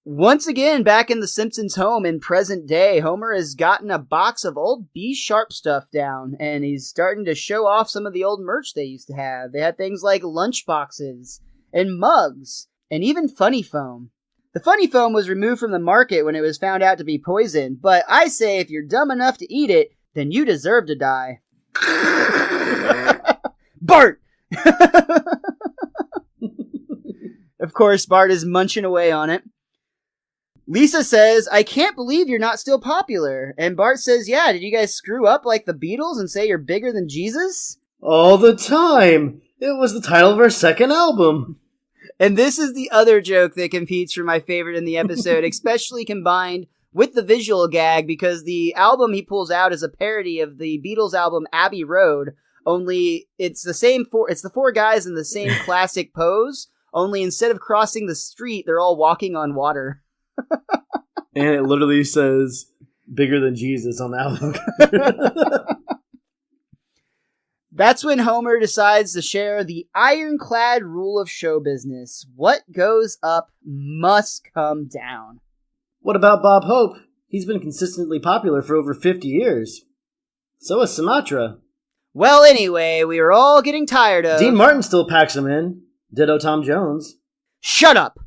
Once again, back in the Simpsons' home in present day, Homer has gotten a box of old B-Sharp stuff down, and he's starting to show off some of the old merch they used to have. They had things like lunch boxes, and mugs, and even Funny Foam. The Funny Foam was removed from the market when it was found out to be poison, but I say if you're dumb enough to eat it, then you deserve to die. Bart! Of course, Bart is munching away on it. Lisa says, "I can't believe you're not still popular." And Bart says, "Yeah, did you guys screw up like the Beatles and say you're bigger than Jesus?" All the time! It was the title of our second album. And this is the other joke that competes for my favorite in the episode, especially combined with the visual gag, because the album he pulls out is a parody of the Beatles album Abbey Road, only it's the four guys in the same classic pose, only instead of crossing the street, they're all walking on water. And it literally says, "Bigger than Jesus" on the album. That's when Homer decides to share the ironclad rule of show business. What goes up must come down. What about Bob Hope? He's been consistently popular for over 50 years. So is Sinatra. Well, anyway, we were all getting tired of... Dean Martin still packs him in. Ditto Tom Jones. Shut up!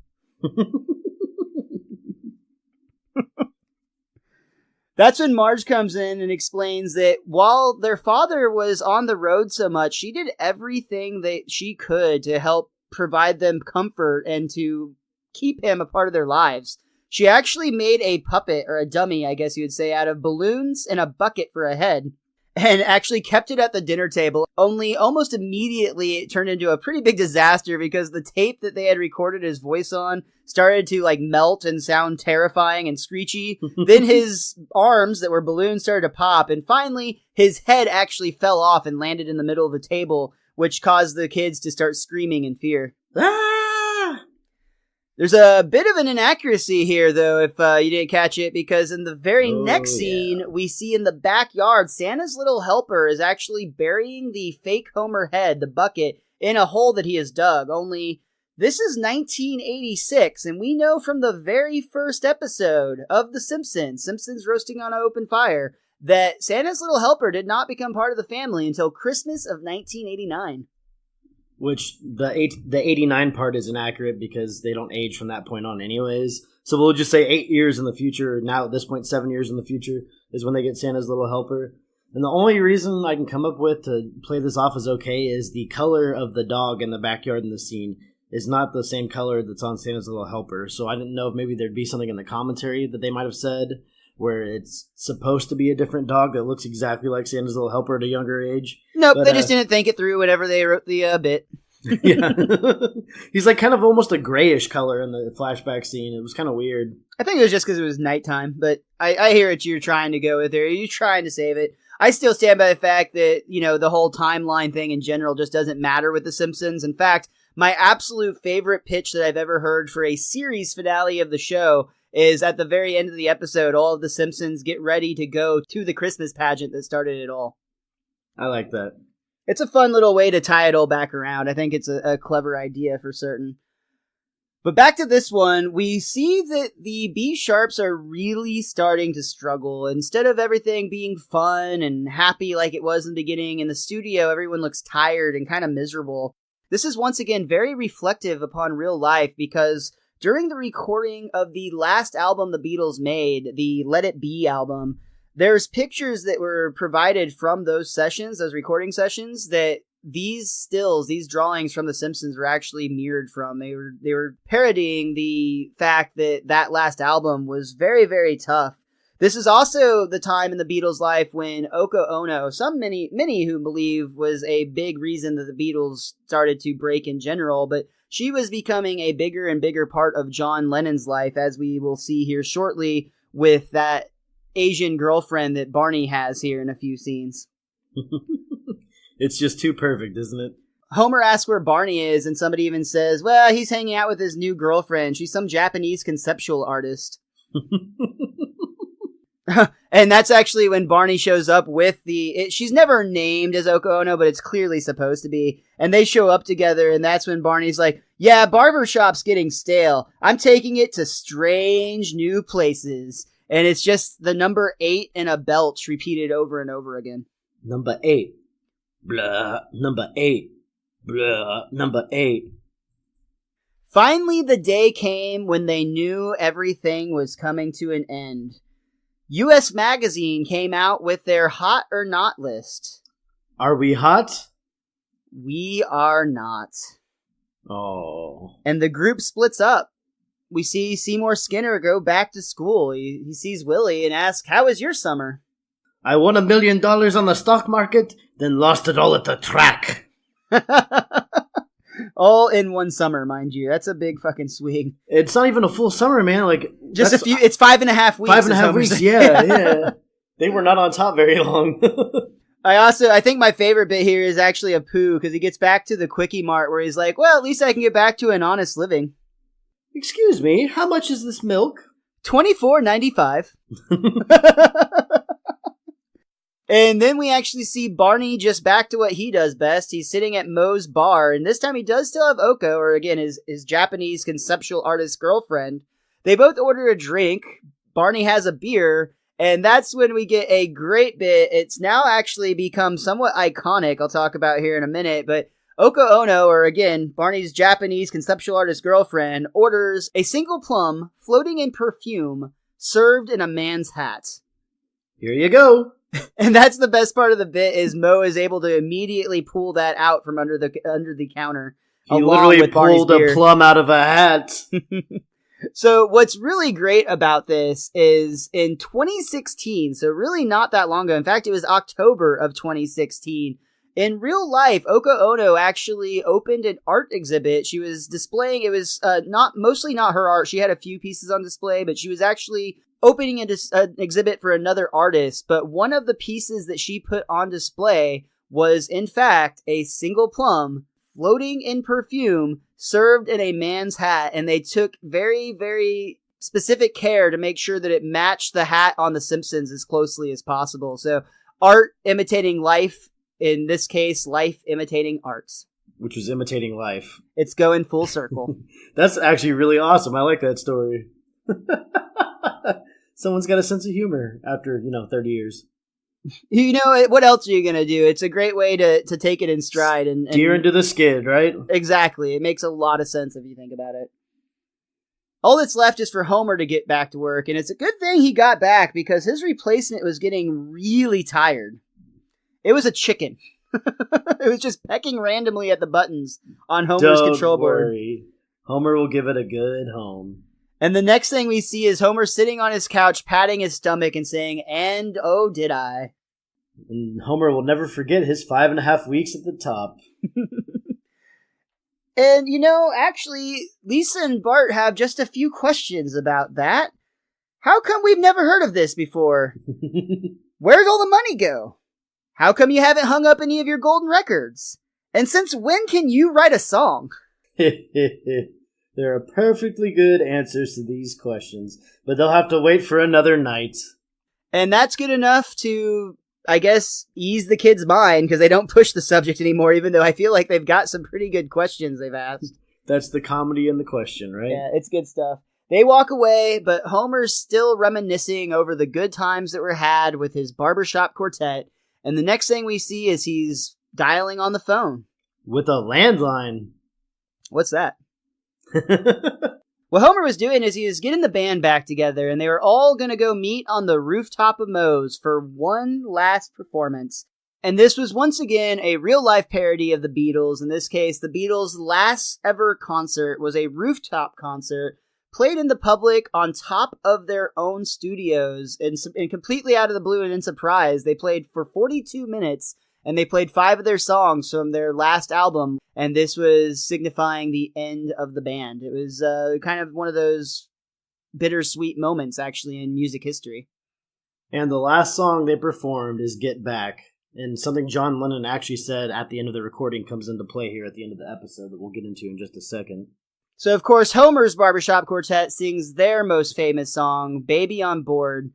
That's when Marge comes in and explains that while their father was on the road so much, she did everything that she could to help provide them comfort and to keep him a part of their lives. She actually made a puppet, or a dummy, I guess you would say, out of balloons and a bucket for a head, and actually kept it at the dinner table. Only almost immediately it turned into a pretty big disaster because the tape that they had recorded his voice on started to melt and sound terrifying and screechy. Then his arms that were balloons started to pop, and finally his head actually fell off and landed in the middle of the table, which caused the kids to start screaming in fear. Ah! There's a bit of an inaccuracy here, though, if you didn't catch it, because in the very next scene, we see in the backyard, Santa's little helper is actually burying the fake Homer head, the bucket, in a hole that he has dug. Only, this is 1986, and we know from the very first episode of The Simpsons, Simpsons Roasting on an Open Fire, that Santa's Little Helper did not become part of the family until Christmas of 1989. Which the 89 part is inaccurate because they don't age from that point on anyways. So we'll just say 8 years in the future. Now at this point, 7 years in the future is when they get Santa's Little Helper. And the only reason I can come up with to play this off as okay is the color of the dog in the backyard in the scene is not the same color that's on Santa's Little Helper. So I didn't know if maybe there'd be something in the commentary that they might have said where it's supposed to be a different dog that looks exactly like Santa's Little Helper at a younger age. Nope, but, they just didn't think it through whenever they wrote the bit. Yeah. He's like kind of almost a grayish color in the flashback scene. It was kind of weird. I think it was just because it was nighttime, but I hear what you're trying to go with there. You're trying to save it. I still stand by the fact that, the whole timeline thing in general just doesn't matter with The Simpsons. In fact, my absolute favorite pitch that I've ever heard for a series finale of the show is at the very end of the episode, all of the Simpsons get ready to go to the Christmas pageant that started it all. I like that. It's a fun little way to tie it all back around. I think it's a clever idea for certain. But back to this one, we see that the B-Sharps are really starting to struggle. Instead of everything being fun and happy like it was in the beginning, in the studio, everyone looks tired and kind of miserable. This is once again very reflective upon real life because during the recording of the last album the Beatles made, the Let It Be album, there's pictures that were provided from those sessions, those recording sessions, that these stills, these drawings from The Simpsons were actually mirrored from. They were parodying the fact that that last album was very, very tough. This is also the time in the Beatles' life when Yoko Ono, many who believe was a big reason that the Beatles started to break in general, but she was becoming a bigger and bigger part of John Lennon's life, as we will see here shortly with that Asian girlfriend that Barney has here in a few scenes. It's just too perfect, isn't it? Homer asks where Barney is, and somebody even says, well, he's hanging out with his new girlfriend. She's some Japanese conceptual artist. And that's actually when Barney shows up with she's never named as Yoko Ono, but it's clearly supposed to be. And they show up together, and that's when Barney's like, yeah, barbershop's getting stale. I'm taking it to strange new places. And it's just the number 8 and a belch repeated over and over again. Number 8. Blah. Number 8. Blah. Number 8. Finally, the day came when they knew everything was coming to an end. U.S. Magazine came out with their hot or not list. Are we hot? We are not. Oh. And the group splits up. We see Seymour Skinner go back to school. He sees Willie and asks, how was your summer? I won $1 million on the stock market, then lost it all at the track. All in one summer, mind you. That's a big fucking swing. It's not even a full summer, man. Like just a few. It's 5.5 weeks. 5.5 weeks. Yeah. They were not on top very long. I think my favorite bit here is actually a Pooh, because he gets back to the Quickie Mart where he's like, well, at least I can get back to an honest living. Excuse me, how much is this milk? $24.95. And then we actually see Barney just back to what he does best. He's sitting at Moe's bar, and this time he does still have Oko, or again, his Japanese conceptual artist girlfriend. They both order a drink. Barney has a beer, and that's when we get a great bit. It's now actually become somewhat iconic, I'll talk about here in a minute, but Oko Ono, or again, Barney's Japanese conceptual artist girlfriend, orders a single plum floating in perfume served in a man's hat. Here you go. And that's the best part of the bit is Moe is able to immediately pull that out from under the counter. He literally pulled a plum out of a hat. So what's really great about this is in 2016, so really not that long ago. In fact, it was October of 2016. In real life, Oko Ono actually opened an art exhibit. She was displaying, it was mostly not her art. She had a few pieces on display, but she was actually opening an exhibit for another artist. But one of the pieces that she put on display was, in fact, a single plum floating in perfume served in a man's hat. And they took very, very specific care to make sure that it matched the hat on The Simpsons as closely as possible. So art imitating life. In this case, life imitating arts. Which was imitating life. It's going full circle. That's actually really awesome. I like that story. Someone's got a sense of humor after, 30 years. You know, what else are you going to do? It's a great way to take it in stride. And Deer into the skid, right? Exactly. It makes a lot of sense if you think about it. All that's left is for Homer to get back to work, and it's a good thing he got back because his replacement was getting really tired. It was a chicken. It was just pecking randomly at the buttons on Homer's control board. Worry. Homer will give it a good home. And the next thing we see is Homer sitting on his couch, patting his stomach and saying, "And oh, did I?" And Homer will never forget his 5.5 weeks at the top. And, you know, actually, Lisa and Bart have just a few questions about that. How come we've never heard of this before? Where'd all the money go? How come you haven't hung up any of your golden records? And since when can you write a song? There are perfectly good answers to these questions, but they'll have to wait for another night. And that's good enough to, I guess, ease the kids' mind because they don't push the subject anymore, even though I feel like they've got some pretty good questions they've asked. That's the comedy in the question, right? Yeah, it's good stuff. They walk away, but Homer's still reminiscing over the good times that were had with his barbershop quartet, and the next thing we see is he's dialing on the phone. With a landline. What's that? What Homer was doing is he was getting the band back together, and they were all going to go meet on the rooftop of Moe's for one last performance. And this was once again a real-life parody of the Beatles. In this case, the Beatles' last ever concert was a rooftop concert played in the public on top of their own studios, and completely out of the blue and in surprise. They played for 42 minutes, and they played 5 of their songs from their last album, and this was signifying the end of the band. It was kind of one of those bittersweet moments, actually, in music history. And the last song they performed is Get Back, and something John Lennon actually said at the end of the recording comes into play here at the end of the episode that we'll get into in just a second. So, of course, Homer's Barbershop Quartet sings their most famous song, Baby on Board,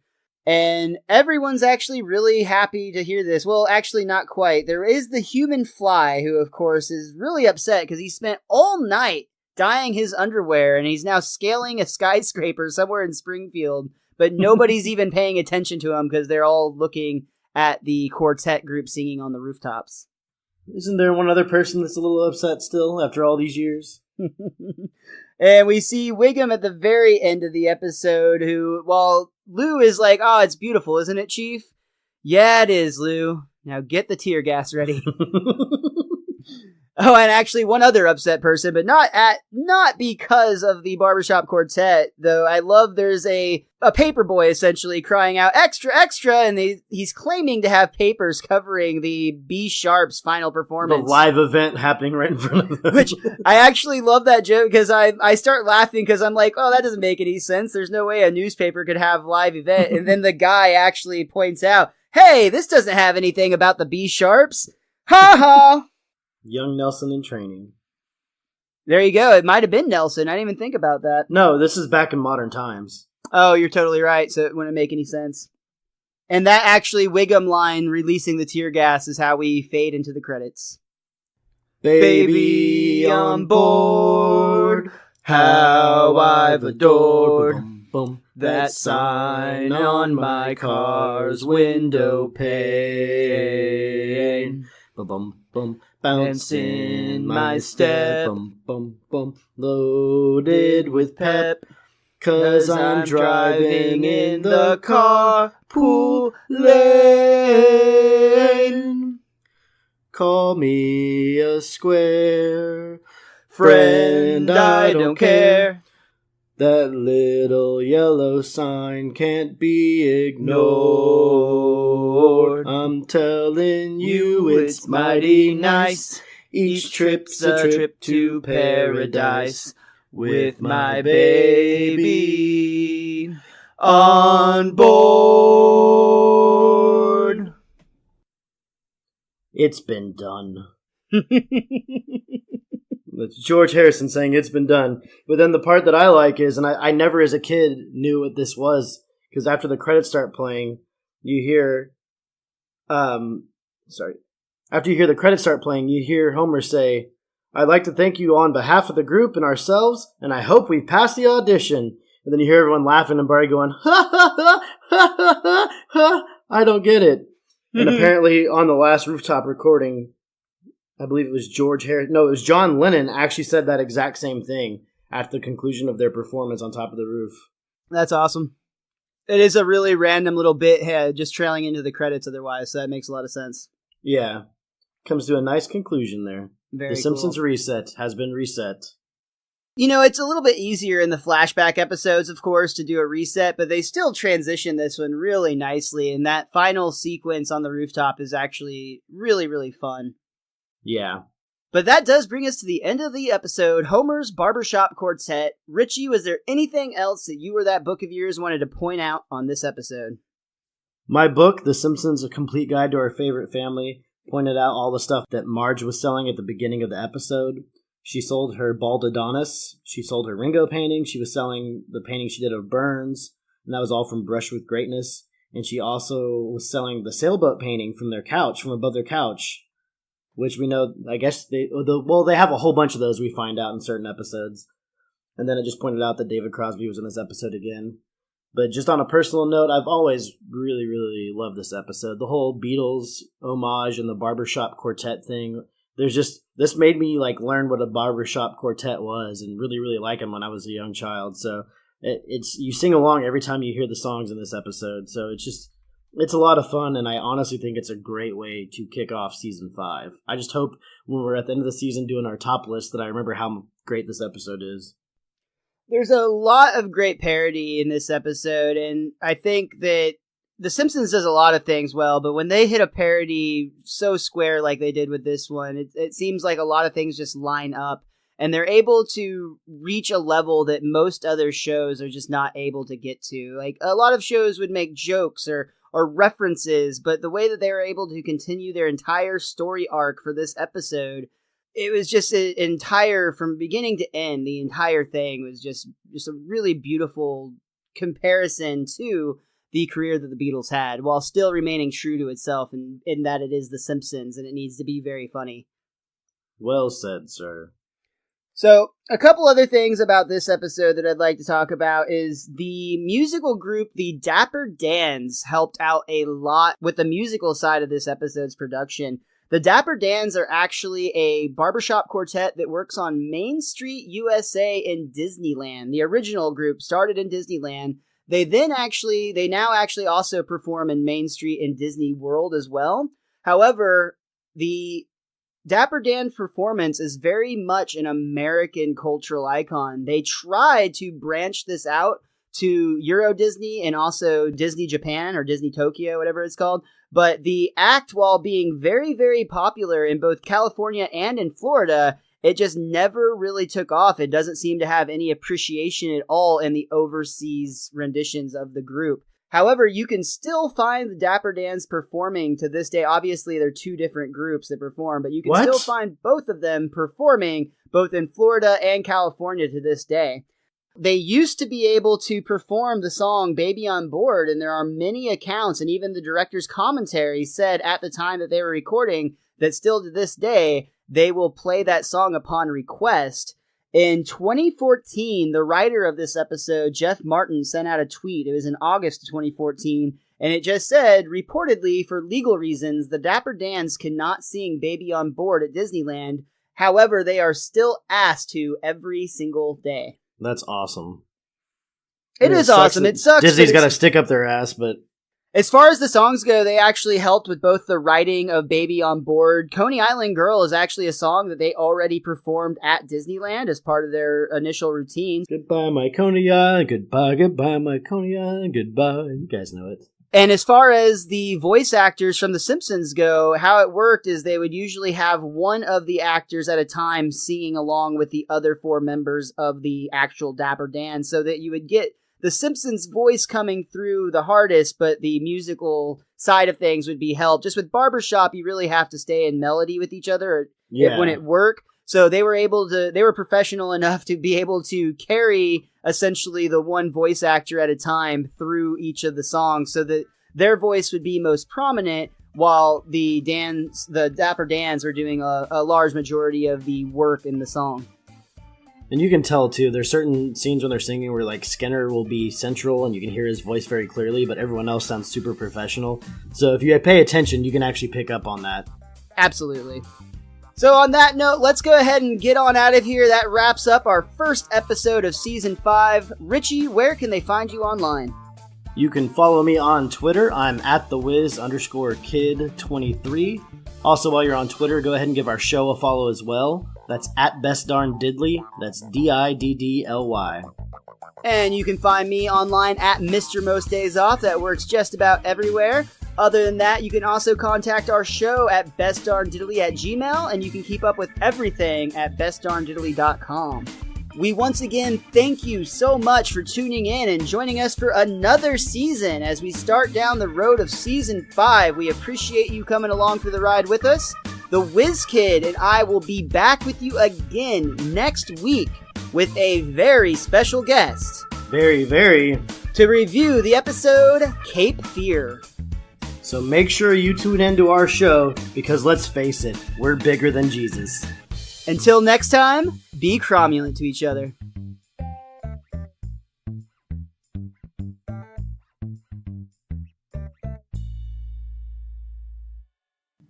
and everyone's actually really happy to hear this. Well, actually, not quite. There is the human fly, who, of course, is really upset because he spent all night dyeing his underwear, and he's now scaling a skyscraper somewhere in Springfield, but nobody's even paying attention to him because they're all looking at the quartet group singing on the rooftops. Isn't there one other person that's a little upset still after all these years? And we see Wiggum at the very end of the episode who, while Lou is like, "Oh, it's beautiful, isn't it, Chief?" "Yeah, it is, Lou. Now get the tear gas ready." Oh, and actually one other upset person, but not because of the Barbershop Quartet, though I love there's a paper boy essentially crying out, "Extra, extra," and he's claiming to have papers covering the B Sharp's final performance. The live event happening right in front of them. Which, I actually love that joke because I start laughing because I'm like, oh, that doesn't make any sense. There's no way a newspaper could have live event. And then the guy actually points out, "Hey, this doesn't have anything about the B Sharps. Ha ha." Young Nelson in training. There you go. It might have been Nelson. I didn't even think about that. No, this is back in modern times. Oh, you're totally right. So it wouldn't make any sense. And that actually Wiggum line releasing the tear gas is how we fade into the credits. Baby on board, how I've adored that sign on my car's window pane. Bum bum, bounce in my step. Bum bum bum, loaded with pep. 'Cause I'm driving in the carpool lane. Call me a square Friend, I don't care. That little yellow sign can't be ignored. I'm telling you it's mighty nice. Each trip's a trip to paradise. With my baby on board. It's been done. That's George Harrison saying it's been done. But then the part that I like is, and I never as a kid knew what this was, because after the credits start playing, you hear, after you hear the credits start playing, you hear Homer say, "I'd like to thank you on behalf of the group and ourselves, and I hope we've passed the audition." And then you hear everyone laughing and Barry going, "Ha ha ha ha ha ha." I don't get it. And apparently on the last rooftop recording, I believe it was it was John Lennon actually said that exact same thing at the conclusion of their performance on top of the roof. That's awesome. It is a really random little bit just trailing into the credits otherwise, so that makes a lot of sense. Yeah. Comes to a nice conclusion there. Very The Simpsons cool. reset has been reset. You know, it's a little bit easier in the flashback episodes, of course, to do a reset, but they still transition this one really nicely, and that final sequence on the rooftop is actually really, really fun. Yeah. But that does bring us to the end of the episode, Homer's Barbershop Quartet. Richie, was there anything else that you or that book of yours wanted to point out on this episode? My book, The Simpsons, A Complete Guide to Our Favorite Family, pointed out all the stuff that Marge was selling at the beginning of the episode. She sold her Bald Adonis. She sold her Ringo painting. She was selling the painting she did of Burns, and that was all from Brush with Greatness. And she also was selling the sailboat painting from above their couch, which we know, I guess, they have a whole bunch of those we find out in certain episodes. And then it just pointed out that David Crosby was in this episode again. But just on a personal note, I've always really, really loved this episode. The whole Beatles homage and the barbershop quartet thing. This made me learn what a barbershop quartet was and really, really like them when I was a young child. So you sing along every time you hear the songs in this episode. So it's a lot of fun, and I honestly think it's a great way to kick off season 5. I just hope when we're at the end of the season doing our top list that I remember how great this episode is. There's a lot of great parody in this episode, and I think that The Simpsons does a lot of things well, but when they hit a parody so square like they did with this one, it seems like a lot of things just line up, and they're able to reach a level that most other shows are just not able to get to. Like, a lot of shows would make jokes or references, but the way that they were able to continue their entire story arc for this episode, it was just from beginning to end, the entire thing was just a really beautiful comparison to the career that the Beatles had, while still remaining true to itself in that it is The Simpsons and it needs to be very funny. Well said, sir. So, a couple other things about this episode that I'd like to talk about is the musical group, the Dapper Dans, helped out a lot with the musical side of this episode's production. The Dapper Dans are actually a barbershop quartet that works on Main Street, USA in Disneyland. The original group started in Disneyland. They now actually also perform in Main Street in Disney World as well. However, the Dapper Dan performance is very much an American cultural icon. They tried to branch this out to Euro Disney and also Disney Japan or Disney Tokyo, whatever it's called. But the act, while being very, very popular in both California and in Florida, it just never really took off. It doesn't seem to have any appreciation at all in the overseas renditions of the group. However, you can still find the Dapper Dans performing to this day. Obviously, they're two different groups that perform, but you can still find both of them performing both in Florida and California to this day. They used to be able to perform the song Baby on Board, and there are many accounts, and even the director's commentary said at the time that they were recording that still to this day, they will play that song upon request. In 2014, the writer of this episode, Jeff Martin, sent out a tweet. It was in August of 2014, and it just said, reportedly, for legal reasons, the Dapper Dans cannot sing Baby on Board at Disneyland. However, they are still asked to every single day. That's awesome. It is awesome. It sucks. Disney's got to stick up their ass, but... As far as the songs go, they actually helped with both the writing of Baby on Board. Coney Island Girl is actually a song that they already performed at Disneyland as part of their initial routine. Goodbye, my Coney Island. Goodbye, my Coney Island. Goodbye. You guys know it. And as far as the voice actors from The Simpsons go, how it worked is they would usually have one of the actors at a time singing along with the other four members of the actual Dapper Dan, so that you would get The Simpsons' voice coming through the hardest, but the musical side of things would be helped. Just with Barbershop, you really have to stay in melody with each other when it work. So they were professional enough to be able to carry essentially the one voice actor at a time through each of the songs so that their voice would be most prominent while the Dapper Dans are doing a large majority of the work in the song. And you can tell, too, there's certain scenes when they're singing where, like, Skinner will be central and you can hear his voice very clearly, but everyone else sounds super professional. So if you pay attention, you can actually pick up on that. Absolutely. So on that note, let's go ahead and get on out of here. That wraps up our first episode of Season 5. Richie, where can they find you online? You can follow me on Twitter. I'm at thewiz_kid23. Also, while you're on Twitter, go ahead and give our show a follow as well. That's at bestdarndiddly. That's DIDDLY. And you can find me online at Mr. Most Days Off. That works just about everywhere. Other than that, you can also contact our show at bestdarndiddly@gmail.com, and you can keep up with everything at bestdarndiddly.com. We once again thank you so much for tuning in and joining us for another season as we start down the road of Season 5. We appreciate you coming along for the ride with us. The Whiz Kid and I will be back with you again next week with a very special guest. Very. To review the episode Cape Fear. So make sure you tune into our show because let's face it, we're bigger than Jesus. Until next time, be cromulent to each other.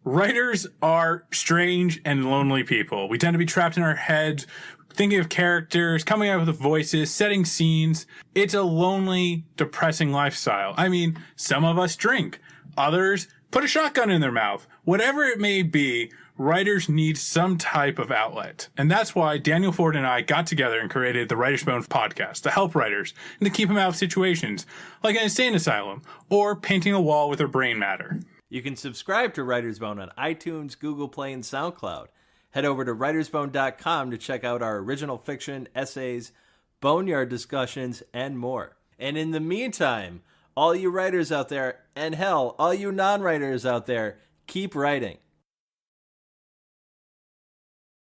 Writers are strange and lonely people. We tend to be trapped in our heads, thinking of characters, coming up with voices, setting scenes. It's a lonely, depressing lifestyle. I mean, some of us drink. Others put a shotgun in their mouth. Whatever it may be, writers need some type of outlet. And that's why Daniel Ford and I got together and created the Writer's Bone podcast to help writers and to keep them out of situations like an insane asylum or painting a wall with their brain matter. You can subscribe to Writer's Bone on iTunes, Google Play, and SoundCloud. Head over to writersbone.com to check out our original fiction, essays, boneyard discussions, and more. And in the meantime, all you writers out there, and hell, all you non-writers out there, keep writing.